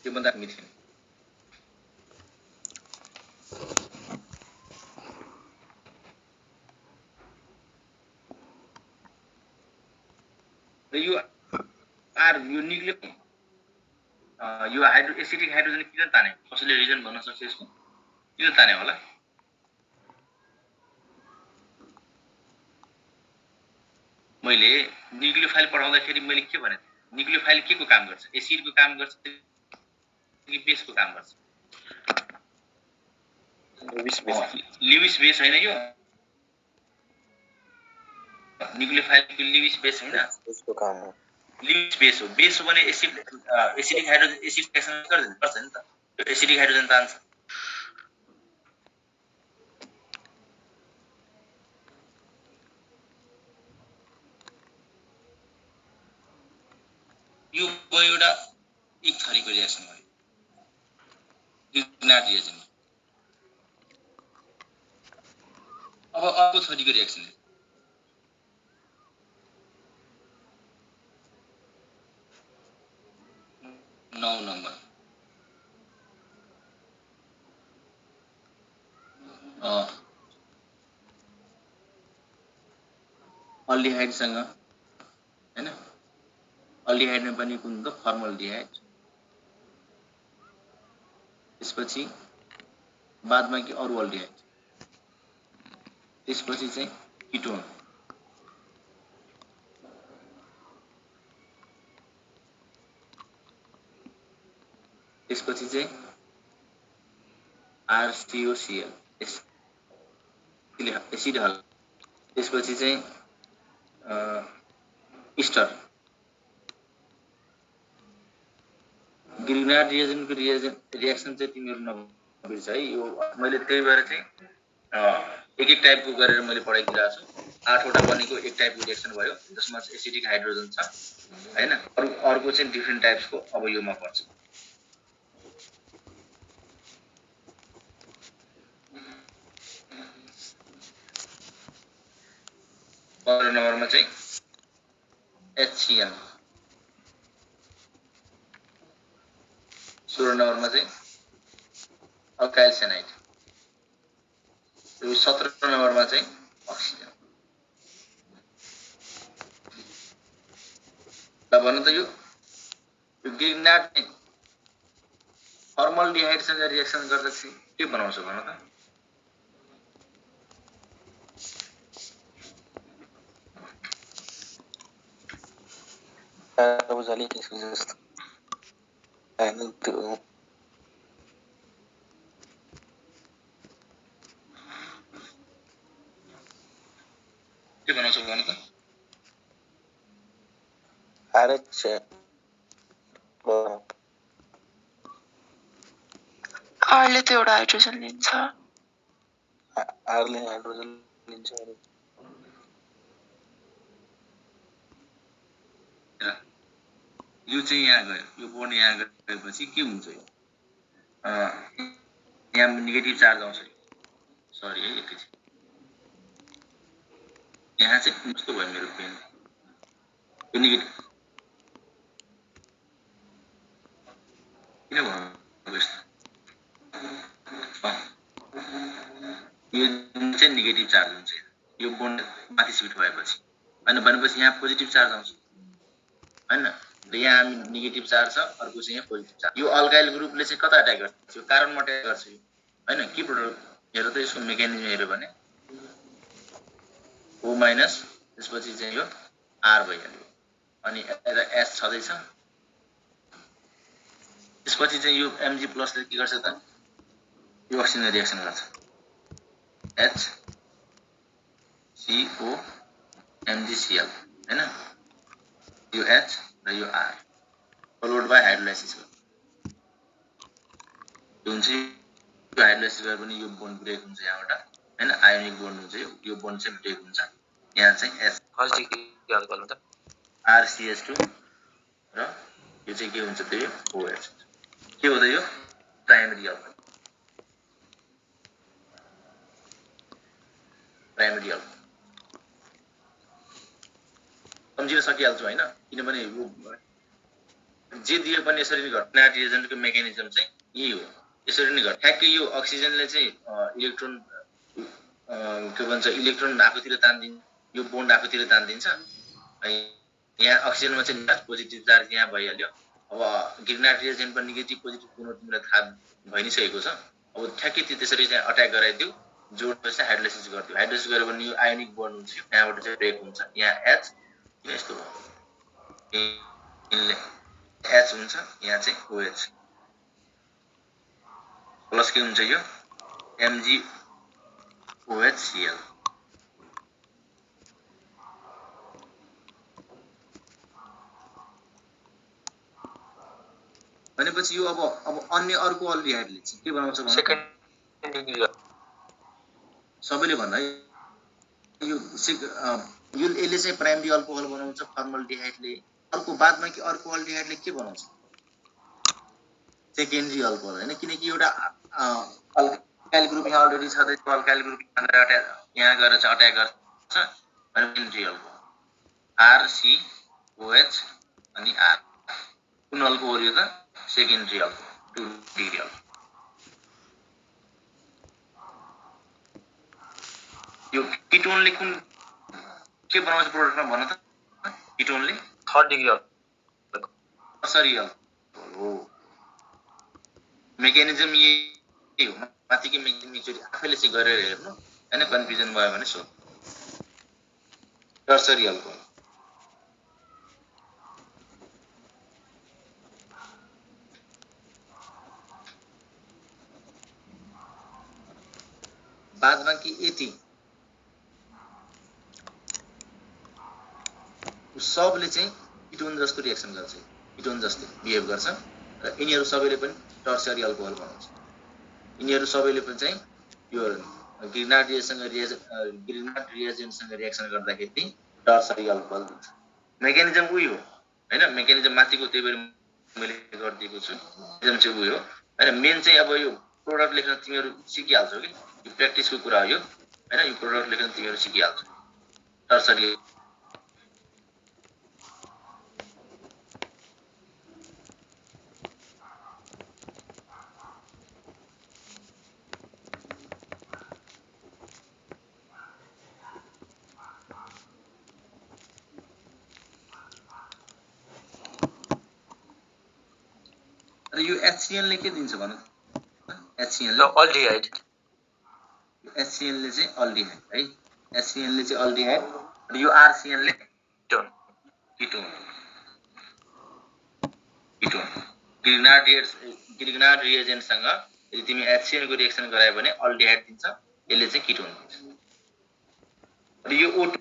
के भन्दा मिथेन। र यो यो न्यूक्लियो यो एसिडिक हाइड्रोजन किन ताने? कसैले रिजन भन्न सक्छ यसको? किन ताने होला? मैले न्यूक्लियोफाइल पढाउँदाखेरि मैले के भने? न्यूक्लियोफाइल के को काम गर्छ? एसिडको काम गर्छ कि बेसको काम गर्छ? लिविस बेस हैन यो? न्यूक्लियोफाइलको लिविस बेस हैन? यसको काम हो। लिविस बेस हो। बेस हो भने एसिडिक हाइड्रोजन एसिड रिएक्सन गर्छ नि त। यो एसिडिक हाइड्रोजन तान्छ। यो भयो एउटा एक थरीको रिएक्सन भयो ग्रिनार्ड रिएजेन्ट। अब अर्को थरीको रिएक्सन 9 नम्बर अल्डिहाइडसँग हैन। अल्डिहाइडमा पनि कुन त? फर्मल्डिहाइड त्यसपछि बादमा कि अरु अल्डिहाइड, त्यसपछि चाहिँ किटोन, त्यसपछि चाहिँ RCOCl एसिड हाल, त्यसपछि चाहिँ इस्टर। ग्रिग्नार्ड रिएजेन्टको रिएक्सन चाहिँ तिमीहरू नबिर्स है। यो मैले त्यही भएर चाहिँ एक एक टाइपको गरेर मैले पढाइदिरहेको छु। 8 वटा बनेको एक टाइपको रिएक्सन भयो जसमा चाहिँ एसिडिक हाइड्रोजन छ हैन। अर्को चाहिँ डिफ्रेन्ट टाइप्सको अब योमा पर्छ। 15 नम्बरमा चाहिँ HCl, 16 नम्बरमा चाहिँ अल्काइल सेनाइड, 17 नम्बरमा चाहिँ अक्सिजन। ल भन्नु त यो ग्रिग्नार्ड फर्मल्डिहाइडसँग रिएक्सन गर्दा चाहिँ के बनाउँछ भन्नु त? बुझाले त्यसको जस्तो हैन त्यो के बनाउँछ भन्नु त? RH आरले त एउटा हाइड्रोजन लिन्छ। आरले हाइड्रोजन लिन्छ अरे। यो चाहिँ यहाँ गयो, यो बोन्ड यहाँ गएपछि के हुन्छ यो? यहाँ नेगेटिभ चार्ज आउँछ। सरी है एकैछिन, यहाँ चाहिँ कस्तो भयो मेरो पेन, यो नेगेटिभ किन भयो यस्तो? यो चाहिँ नेगेटिभ चार्ज हुन्छ, यो बोन्ड माथि शिफ्ट भएपछि हैन, भनेपछि यहाँ पोजिटिभ चार्ज आउँछ हैन। र यहाँ हामी नेगेटिभ चार्ज छ, अर्को चाहिँ यहाँ पोजिटिभ चार्ज। यो अल्काइल ग्रुपले चाहिँ कता अट्याक गर्छ? यो कार्बनमा अट्याक गर्छ यो हैन। के प्रोडक्ट हेर त यसको मेकानिजम हेर्यो भने O माइनस, त्यसपछि चाहिँ यो R भइहाल्यो अनि यता S छँदै छ। त्यसपछि चाहिँ यो Mg प्लसले के गर्छ त? यो अक्सिजन रिएक्सन गर्छ, HCO MgCl हैन। यो H र यो R फलोड बाइ हाइड्रोलाइसिस हो। यो हुन्छ यो हाइड्रोलाइसिस गरे पनि यो बोन्ड ब्रेक हुन्छ यहाँबाट हैन, आयोनिक बोन्ड हुन्छ यो बोन्ड चाहिँ ब्रेक हुन्छ। यहाँ चाहिँ H फर्स्ट के याद गर्नु त RCH2 र यो चाहिँ के हुन्छ त? यो OH के हो त? यो प्राइमरी अल्कोहल, प्राइमरी अल्कोहल सम्झिन सकिहाल्छु हैन। किनभने यो जे दिए पनि यसरी नै घट्ने रिएजेन्टको मेकानिजम चाहिँ यही हो, यसरी नै घट्छ। ठ्याक्कै यो अक्सिजनले चाहिँ इलेक्ट्रोन के भन्छ इलेक्ट्रोन आफूतिर तान्दिन्छ, यो बोन्ड आफूतिर तान्दिन्छ। यहाँ अक्सिजनमा चाहिँ पोजिटिभ चार्ज यहाँ भइहाल्यो। अब ग्रिग्नार्ड रिएजेन्ट पनि नेगेटिभ पोजिटिभ गुण तिमीलाई थाहा भइ नै सकेको छ। अब ठ्याक्कै त्यसरी चाहिँ अट्याक गराइदियो, जोडपछि हाइड्रोलाइसिस गरिदियो। हाइड्रोलाइसिस गरे भने यो आयोनिक बोन्ड हुन्छ, यहाँबाट चाहिँ ब्रेक हुन्छ। यहाँ H यस्तो हो, H हुन्छ, यहाँ चाहिँ OH प्लस के हुन्छ यो MgOHCl। भनेपछि यो अब अन्य अर्को अल्डिहाइडले चाहिँ के बनाउँछ भने सेकेन्ड डिग्री सबैले भन्दा यो यसले चाहिँ प्राइमरी अल्कोहल बनाउँछ फर्मल्डिहाइडले। अर्को बादमा कि अर्को अल्डिहाइडले के बनाउँछ? सेकेन्डरी अल्कोहल हैन, किनकि एउटा अल्काइल ग्रुप यहाँ अलरेडी छँदै छ, अल्काइल ग्रुप यहाँ गएर चाहिँ अट्याक गर्छ भने सेकेन्डरी अल्कोहल RCOH अनि R। कुन अल्कोहल यो त? Secondary alcohol, 2 degree alcohol. यो किटोनले कुन के बनाउँछ प्रोडक्टमा भन त? किटोनले थर्ड डिग्री सरी अल्कोहल हो। मेकानिजम यही हो, माथिको मेकानिजम एकचोटि आफैले चाहिँ गरेर हेर्नु हैन, कन्फ्युजन भयो भने सोध्नु। टर्सरी अल्कोहल बाद बाँकी यति सबले चाहिँ किटोन जस्तो रिएक्सन गर्छ, किटोन जस्तो बिहेभ गर्छ र यिनीहरू सबैले पनि टर्सरी अल्कोहल बनाउँछ। यिनीहरू सबैले पनि चाहिँ यो ग्रिनार्ड रिएजेन्टसँग रिएक्सन गर्दाखेरि टर्सरी अल्कोहल दिन्छ। मेकानिजम उही हो हैन, मेकानिजम माथिको त्यही भएर मैले गरिदिएको छु, मेकानिजम चाहिँ उही हो हैन। मेन चाहिँ अब यो प्रोडक्ट लेख्न तिमीहरू सिकिहाल्छौ कि, यो प्र्याक्टिसको कुरा हो यो हैन। यो प्रोडक्ट लेख्न तिमीहरू सिकिहाल्छौ। टर्सरी यो HCl ले के दिन्छ भन? HCl ले अल्डिहाइड, HCl ले चाहिँ अल्डिहाइड है, HCl ले चाहिँ अल्डिहाइड र यो RCl ले किटोन। किटोन। ग्रिग्नार्ड रिएजेन्टसँग यदि तिमी HCl को रिएक्सन गरायो भने अल्डिहाइड दिन्छ, यसले चाहिँ किटोन दिन्छ। र यो O2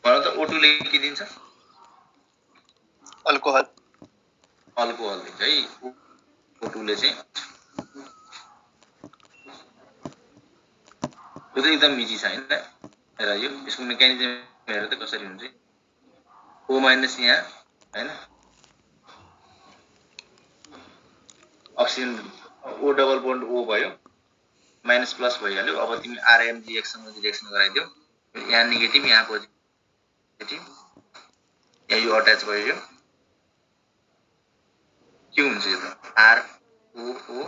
भन त O2 ले के दिन्छ? अल्कोहल दिन्छ है। O2 ले चाहिँ यो चाहिँ एकदम इजी छ हैन। हेर यो यसको मेकानिजम हेर त कसरी हुन्छ। O माइनस यहाँ हैन, oxygen O double bond O भयो, माइनस प्लस भइहाल्यो। अब तिमी RMGX सँग रिएक्सन गराइदियो, यहाँ नेगेटिभ यहाँ पोजिटिभ, यहाँ यो अट्याच भयो, यो के हुन्छ? यो त ROO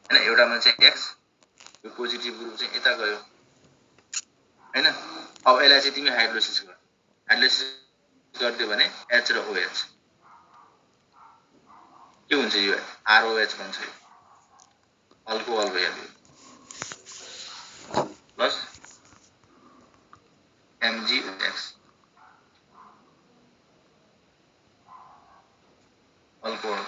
हैन, एउटामा चाहिँ X, यो पोजिटिभ ग्रुप चाहिँ यता गयो हैन। अब यसलाई चाहिँ तिमी हाइड्रोलिसिस गर, हाइड्रोलिसिस गर्दियो भने H र OH के हुन्छ? यो ROH बन्छ, अल्कोहल भइहाल्यो प्लस MgOX अल्कोहल।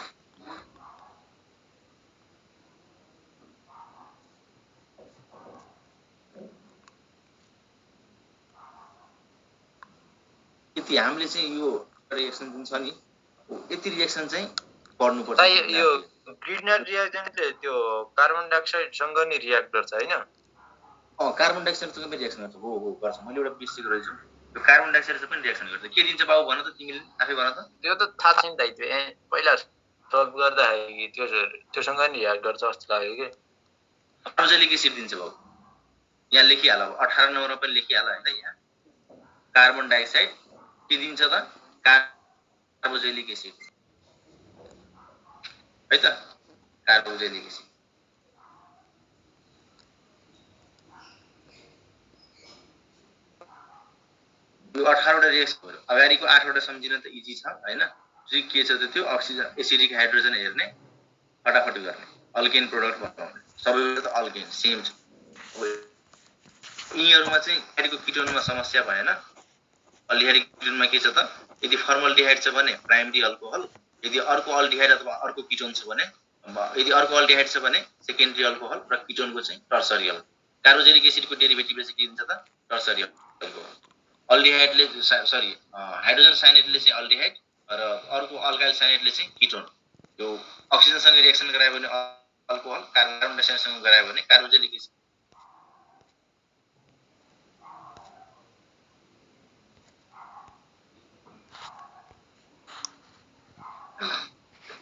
यति हामीले चाहिँ यो रिएक्सन जुन छ नि, यति रिएक्सन चाहिँ पढ्नुपर्छ। यो ग्रिग्नार्ड रिएजेन्टले त्यो कार्बन डाइअक्साइडसँग नि रिएक्ट गर्छ हैन? कार्बन डाइअक्साइडसँग पनि रिएक्सन गर्छ। हो गर्छ, मैले एउटा बिर्सेको रहेछु। यो कार्बन डाइअक्साइडसँग पनि रिएक्सन गर्छ। के दिन्छ बाबु भन त, तिमीले आफै भन त। त्यो त थाहा छैन दाइ, त्यो पहिला सल्भ गर्दाखेरि त्योसँग नि रिएक्ट गर्छ जस्तो लाग्यो कि। कार्बोजेलिक एसिड दिन्छ बाबु, यहाँ लेखिहाल, अब 18 नम्बरमा पनि लेखिहाल हैन। यहाँ कार्बन डाइअक्साइड के दिन्छ त? कार्बोजेलिक एसिड है त, कार्बोजेलिक एसिड। यो 18 वटा रिएक्सन भयो। अगाडिको 8 वटा सम्झिन त इजी छ हैन। ट्रिक के छ त, त्यो अक्सिजन एसिडिक हाइड्रोजन हेर्ने, फटाफट गर्ने, अल्केन प्रोडक्ट बनाउने, सबैको त अल्केन सेम छ। यिनीहरुमा चाहिँ अगाडिको किटोनमा समस्या भएन। अल्डिहाइड किटोनमा के छ त, यदि फर्मल्डिहाइड छ भने प्राइमरी अल्कोहल, यदि अर्को अल्डिहाइड अथवा अर्को किटोन छ भने, यदि अर्को अल्डिहाइड छ भने सेकेन्डरी अल्कोहल र किटोनको चाहिँ टर्सरी अल्कोहल। कार्बोजेलिक एसिडको डेरिभेटिभले चाहिँ के दिन्छ त? Tertiary alcohol. अल्डिहाइडले हाइड्रोजन साइनाइडले चाहिँ अल्डिहाइड र अर्को अल्काइल साइनाइडले चाहिँ किटोन। यो अक्सिजनसँग रिएक्सन गरायो भने अल्कोहल, कार्बन डाइअक्साइडसँग गरायो भने कार्बोजेलिक एसिड।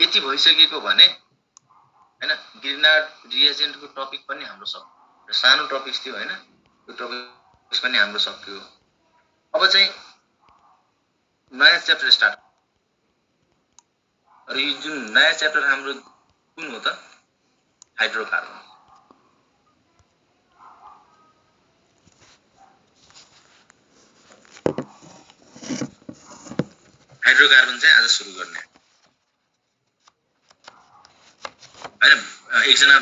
यति भइसकेको भने हैन, ग्रिग्नार्ड रिएजेन्टको टपिक पनि हाम्रो सक्यो। सानो टपिक थियो हैन, यो टपिक पनि हाम्रो सक्यो। अब चाहिँ नयाँ च्याप्टर स्टार्ट। र यो जुन नयाँ च्याप्टर हाम्रो कुन हो त? हाइड्रोकार्बन। हाइड्रोकार्बन चाहिँ आज सुरु गर्ने हैन। एकजना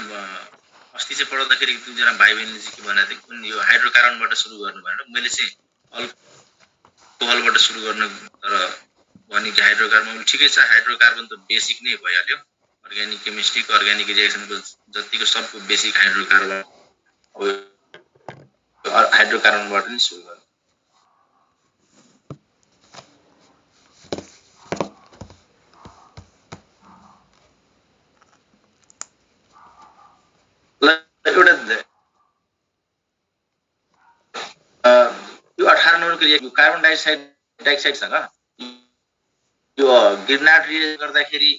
अस्ति चाहिँ पढ्दाखेरि दुईजना भाइ बहिनीले चाहिँ के भनेको थियो, कुन यो हाइड्रोकार्बनबाट सुरु गर्नु भनेर। मैले चाहिँ अल्कोहलबाट सुरु गर्नु तर भने कि हाइड्रोकार्बन ठिकै छ, हाइड्रोकार्बन त बेसिक नै भइहाल्यो। अर्ग्यानिक केमिस्ट्री अर्ग्यानिक रिएक्सनको जतिको सबको बेसिक हाइड्रोकार्बन हो, हाइड्रोकार्बनबाट नै सुरु गर्नु। एउटा यो 18 नम्बरको रिएक्सन कार्बन डाइअक्साइडसँग यो गिरनाट रिएक्सन गर्दाखेरि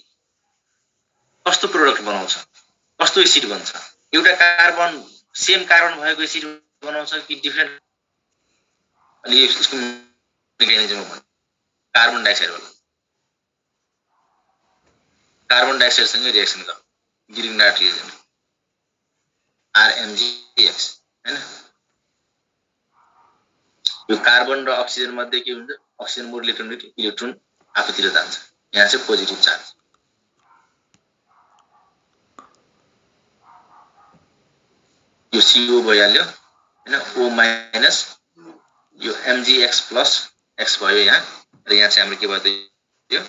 कस्तो प्रोडक्ट बनाउँछ, कस्तो एसिड बन्छ? एउटा कार्बन सेम कार्बन भएको एसिड बनाउँछ कि डिफरेन्ट? अलि यसको मेकानिजम हो। कार्बन डाइअक्साइडसँग रिएक्सन गर्छ गिरनाट रिएक्सन RMGX हैन। यो कार्बन र अक्सिजन मध्ये के हुन्छ? अक्सिजन मोर इलेक्ट्रोन आफूतिर जान्छ, यहाँ चाहिँ पोजिटिभ चार्ज। यो CO भइहाल्यो हैन, O माइनस, यो MgX प्लस X भयो यहाँ, र यहाँ चाहिँ हाम्रो के भयो त यो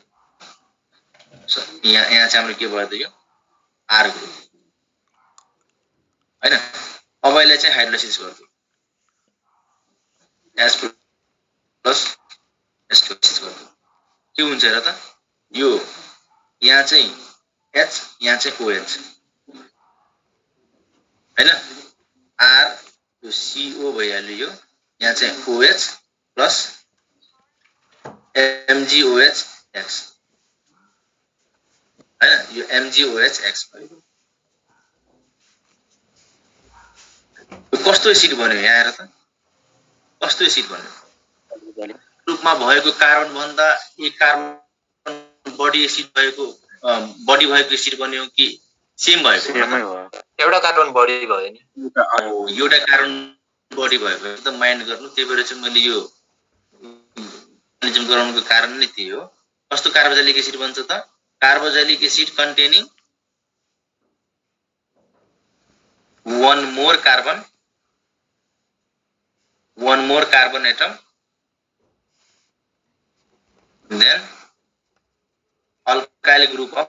यहाँ चाहिँ हाम्रो के भयो त यो R ग्रुप हैन। अब यसलाई चाहिँ हाइड्रोलाइसिस गर्दियो, H प्लस H2 गर्दियो। के हुन्छ र त? यो यहाँ चाहिँ H, यहाँ चाहिँ OH हैन। R यो CO भइहाल्यो, यो यहाँ चाहिँ OH प्लस MgOH X हैन। यो MgOH X भयो। कस्तो एसिड बन्यो यहाँ हेर त? कस्तो एसिड बन्यो? रूपमा भएको कार्बन भन्दा एक कार्बन बढी एसिड भएको एसिड बन्यो कि सेम भएको? एउटा कार्बन बढी भयो नि। एउटा कार्बन बढी भएको एकदम माइन्ड गर्नु। त्यही भएर चाहिँ मैले यो मेकानिजम गराउनुको कारण नै त्यही हो। कस्तो कार्बोक्सिलिक एसिड बन्छ त? Carboxylic acid containing one more carbon atom, then alkyl group of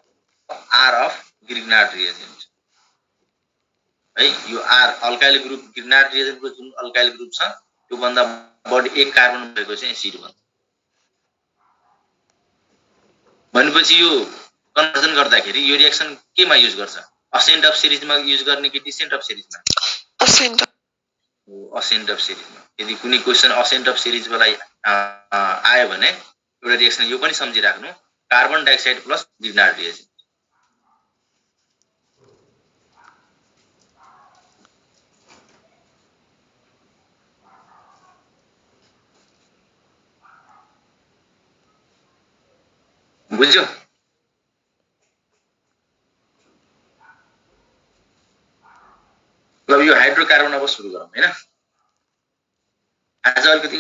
R of Grignard reagent है। यो R alkyl group Grignard reagent को जुन alkyl group छ त्यो भन्दा बढी एक कार्बन भएको चाहिँ एसिड भन्छ। भनेपछि यो कन्भर्जन गर्दाखेरि यो रिएक्सन केमा युज गर्छ? असेन्ट अफ सिरिजमा युज गर्ने कि डिसेन्ट अफ सिरिजमा? असेन्ट अफ सिरिजमा। यदि कुनै क्वेशन असेन्ट अफ सिरिजलाई आयो भने एउटा रिएक्सन यो पनि सम्झिराख्नु, carbon dioxide plus Grignard reagent. बुझ्यो? अब यो हाइड्रोकार्बन अब सुरु गरौँ हैन। आज अलिकति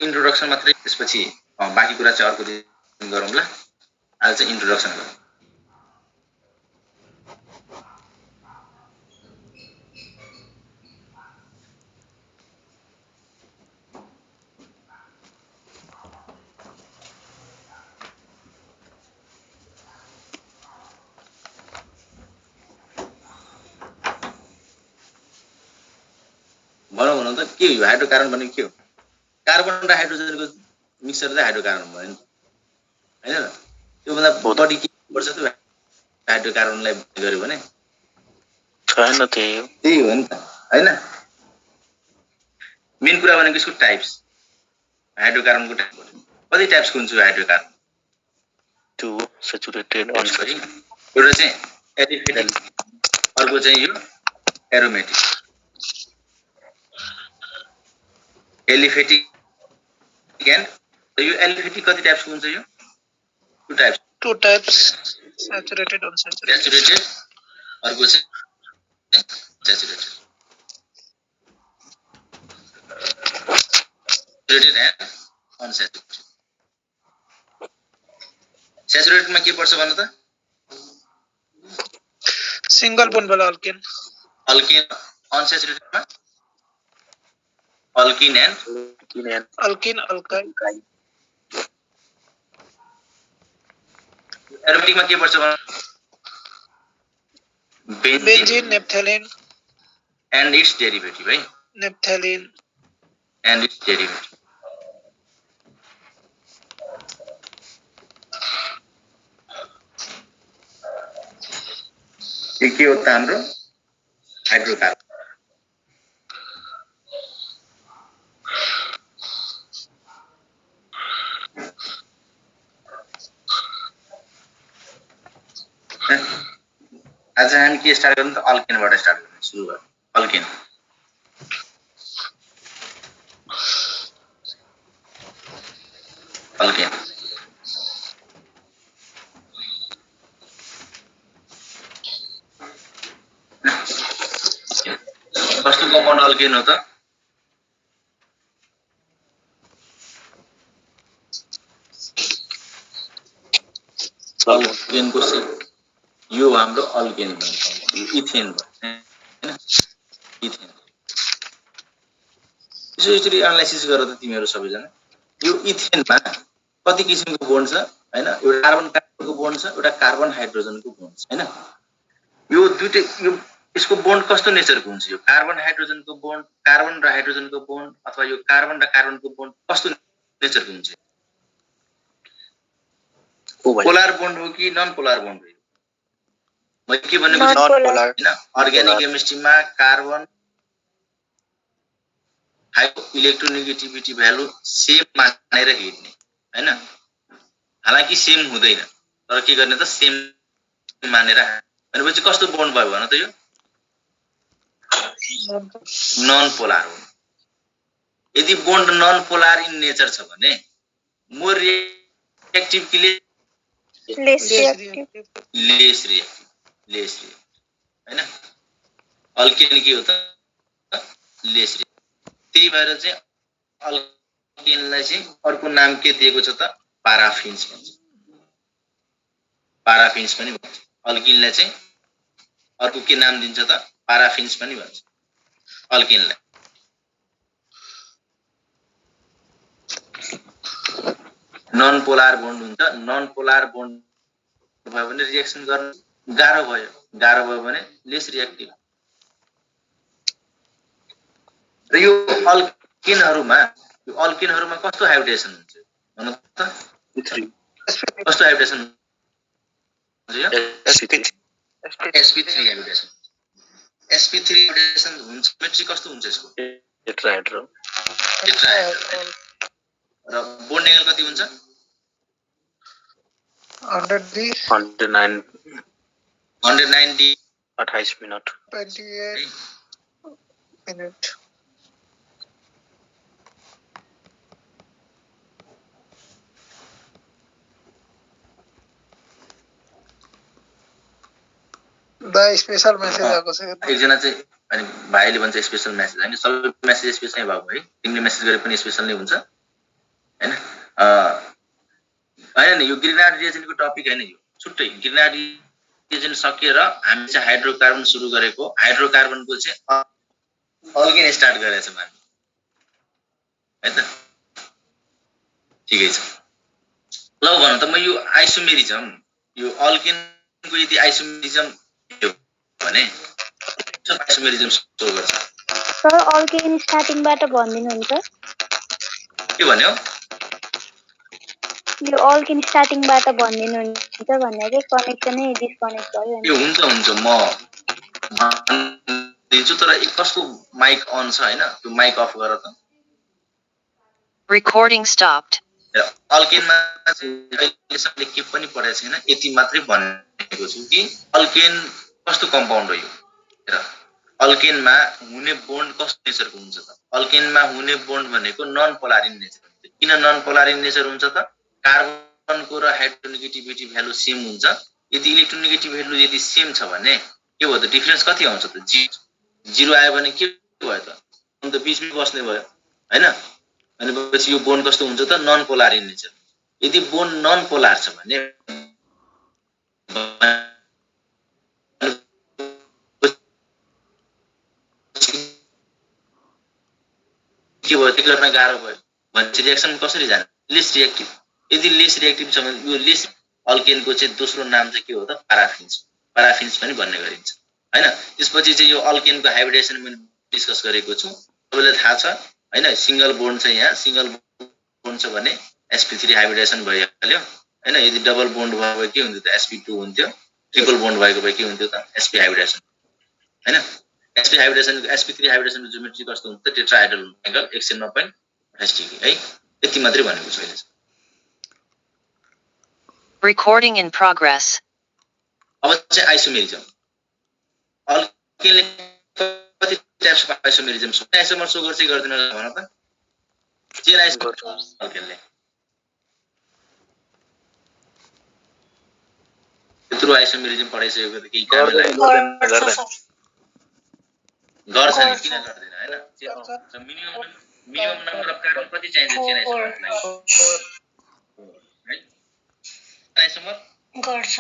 इन्ट्रोडक्सन मात्रै, त्यसपछि बाँकी कुरा चाहिँ अर्को दिन गरौँला। आज चाहिँ इन्ट्रोडक्सन गरौँ। भनौँ त के हो हाइड्रोकार्बन भनेको? के हो? कार्बन र हाइड्रोजनको मिक्सचर चाहिँ हाइड्रोकार्बन भयो नि हैन र? त्यो भन्दा बढी के पर्छ त हाइड्रोकार्बनलाई गर्यो भने? छैन, त्यही हो नि त हैन। मेन कुरा भनेको यसको टाइप्स, हाइड्रोकार्बनको टाइप कति टाइप्सको हुन्छ हाइड्रोकार्बन? टु सैचुरेटेड, एउटा चाहिँ एलिफेटिक, अर्को चाहिँ यो एरोमेटिक। एलिफेटिक एन्ड यो एलिफेटिक कति टाइप्सको हुन्छ? यो two types saturated unsaturated. Saturated, अर्को चाहिँ सैचुरेटेड। Saturated and unsaturated. स्याचुरेटेडमा के पर्छ भन्नु त? सिंगल बोन्ड वाला अल्केन अल्किन अनस्याचुरेटेडमा अल्किन एन्ड अल्किन अल्काइल एरोमेटिकमा के पर्छ भन्नु? Benzene naphthalene and its derivative है नेप्थेलिन एन्ड इट्स डेरिभेटिभ के हो त हाम्रो हाइड्रोकार्बन आज हामी के स्टार्ट गर्नु त अल्केनबाट स्टार्ट गर्ने सुरु गर्नु अल्केन अल्केन कस्तो कम्पाउन्ड अल्केन हो त? अल्केनको यो हाम्रो अल्केन इथेन हैन इथेन यसरी एनालाइसिस गर त तिमीहरु सबैजना यो इथेनमा कति किसिमको बोन्ड छ हैन एउटा कार्बन कार्बनको बोन्ड छ एउटा कार्बन हाइड्रोजनको बोन्ड छ हैन यो दुईटै यो यसको बोन्ड कस्तो नेचरको हुन्छ यो कार्बन हाइड्रोजनको बोन्ड कार्बन र हाइड्रोजनको बोन्ड अथवा यो कार्बन र कार्बनको बोन्ड कस्तो नेचरको हुन्छ पोलर बोन्ड हो कि नन पोलर बोन्ड हो मैले के भनेको नन पोलर हैन अर्ग्यानिक केमिस्ट्रीमा carbon hydro electronegativity value same मानेर हिड्ने हैन हालाकि सेम हुँदैन तर के गर्ने त सेम मानेर भनेपछि कस्तो बोन्ड भयो भन त यो नन पोलर हो यदि bond non polar in nature छ भने मोर रिएक्टिभ कि लेस रिएक्टिभ लेस हैन अल्केन के हो त लेस त्यही भएर चाहिँ अल्केनलाई चाहिँ अर्को नाम के दिएको छ त पाराफिन्स भन्छ पाराफिन्स पनि भन्छ अल्किनलाई चाहिँ अर्को के नाम दिन्छ त पाराफिन्स पनि भन्छ अल्किनलाई नन पोलर बोन्ड हुन्छ नन पोलर बोन्ड भयो भने रिएक्सन गर्न गाह्रो भयो भने लेस रिएक्टिभ र यो अल्किनहरुमा कस्तो हाइब्रिडेसन हुन्छ भन्नु त कस्तो हाइब्रिडेसन हुन्छ यो sp3 हाइब्रिडेसन sp3 हाइब्रिडेसन हुन्छ सिमेट्री कस्तो हुन्छ यसको टेट्राहेड्रल र बोन्ड एंगल कति हुन्छ 109 डी 28 मिनट 28 मिनट दा स्पेशल मेसेज आएको छ एकजना चाहिँ अनि भाइले भन्छ स्पेशल मेसेज हैन सबै मेसेज स्पेशल नै भएको है तिमीले मेसेज गरे पनि स्पेशल नै हुन्छ हैन हैन यो ग्रिनार्ड रिएजेन्टको टपिक हैन यो छुट्टै ग्रिनार्ड रिएजेन्ट सकिएर हामी चाहिँ हाइड्रोकार्बन सुरु गरेको हाइड्रोकार्बनको चाहिँ अल्केन स्टार्ट गरेछ माने है त ठिकै छ ल भन त म यो आइसोमेरिजम यो अल्केनको यदि आइसोमेरिजम यो भने आइसोमेरिजम सो गर्छ सर अल्केन स्टार्टिङबाट भनिदिनुहुन्छ के भन्यो यो अल्केन स्टार्टिङबाट भनिदिनुहुन्छ भनेको कनेक्सनै डिस्कनेक्ट भयो यो हुन्छ म दिन्छु तर एक कस्तो माइक अन छ हैन त्यो माइक अफ गर त Recording stopped. अल्केनमा अहिलेसम्म के पनि पढाएको छैन यति मात्रै भनेको छु कि अल्केन कस्तो कम्पाउन्ड हो यो हेर अल्केनमा हुने बोन्ड कस्तो नेचरको हुन्छ त अल्केनमा हुने बोन्ड भनेको नन पोलर इन नेचर हुन्छ किन नन पोलर इन नेचर हुन्छ त कार्बनको र हाइड्रोनेगेटिभिटी भ्यालु सेम हुन्छ यदि इलेक्ट्रोनेगेटिभ भ्यालु यदि सेम छ भने के भयो त डिफरेन्स कति आउँछ त 0 आयो भने के भयो त अन्त बीचमै बस्ने भयो हैन अनि पछि यो बोन्ड कस्तो हुन्छ त नन पोलर इन नेचर यदि बोन्ड नन पोलर छ भने के भयो त्यो गर्न गाह्रो भयो भनेपछि रिएक्सन कसरी जाने लिस्ट रिएक्टिभ यदि लिस्ट रिएक्टिभ छ भने यो लिस्ट अल्केनको चाहिँ दोस्रो नाम चाहिँ के हो त पाराफिन्स पनि भन्ने गरिन्छ हैन त्यसपछि चाहिँ यो अल्केनको हाइब्रिडेसन मैले डिस्कस गरेको छु तपाईलाई थाहा छ हैन सिंगल बोन्ड छ यहाँ सिंगल बोन्ड छ भने sp3 हाइब्रिडेसन भइहाल्यो हैन यदि डबल बोन्ड भयो भए के हुन्थ्यो त sp2 हुन्थ्यो ट्रिपल बोन्ड भएको भए के हुन्थ्यो त sp हाइब्रिडेसन हैन sp हाइब्रिडेसन sp3 हाइब्रिडेसनको ज्योमेट्री कस्तो हुन्छ टेट्राहेड्रल एंगल 190.28 डिग्री है यति मात्रै भनेको छु अहिले Recording in progress. अब चाहिँ आइसोमेरिजम अल्केनले कति टाइप्स अफ आइसोमेरिजम छ आइसोमर सो गर्छ गर्दैन भन त चेन आइसोमर अल्केनले त्यत्रो आइसोमेरिजम पढाइसकेको त केही काम लाग्दैन गर्छ नि किन गर्दैन हैन मिनिमम नम्बर अफ कार्बन कति चाहिन्छ चेन आइसोमरलाई है आइसोमर गर्छ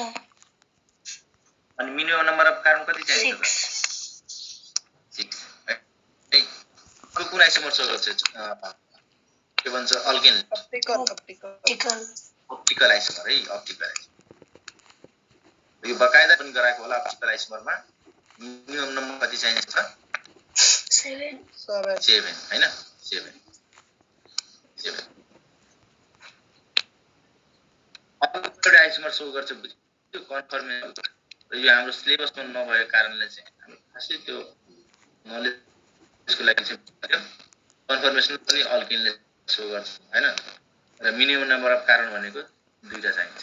अनि मिनिमम नम्बर अफ कार्बन कति चाहिन्छ 6 है कुन आइसोमर सो गर्छ के भन्छ अल्केन अप्टिकल आइसोमर है अप्टिकल यो बकायदा पनि गराएको होला अप्टिकल आइसोमरमा मिनिमम नम्बर कति चाहिन्छ 7 हैन 7 अब आइसोमर सो गर्छ त्यो कन्फर्मेसन यो हाम्रो सिलेबसमा नभएको कारणले चाहिँ हामी खासै त्यो नलेजको लागि चाहिँ कन्फर्मेसन पनि अल्केनले सो गर्छ हैन र मिनिमम नम्बर अफ कार्बन भनेको दुईटा चाहिन्छ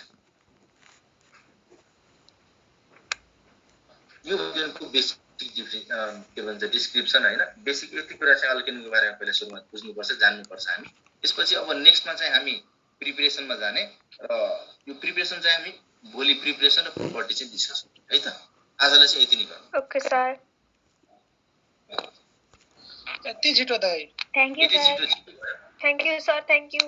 यो अल्केनको बेसिक के भन्छ डिस्क्रिप्सन हैन बेसिक यति कुरा चाहिँ अल्केनको बारेमा पहिला सुरुमा बुझ्नुपर्छ जान्नुपर्छ हामी त्यसपछि अब नेक्स्टमा चाहिँ हामी प्रिपरेसनमा जाने र यो प्रिपरेसन चाहिँ हामी भोलि प्रिपरेसन र प्रोपर्टी चाहिँ डिस्कस है त आजलाई चाहिँ यति नै गरौँ ओके सर यति छिटो दाइ thank you sir thank you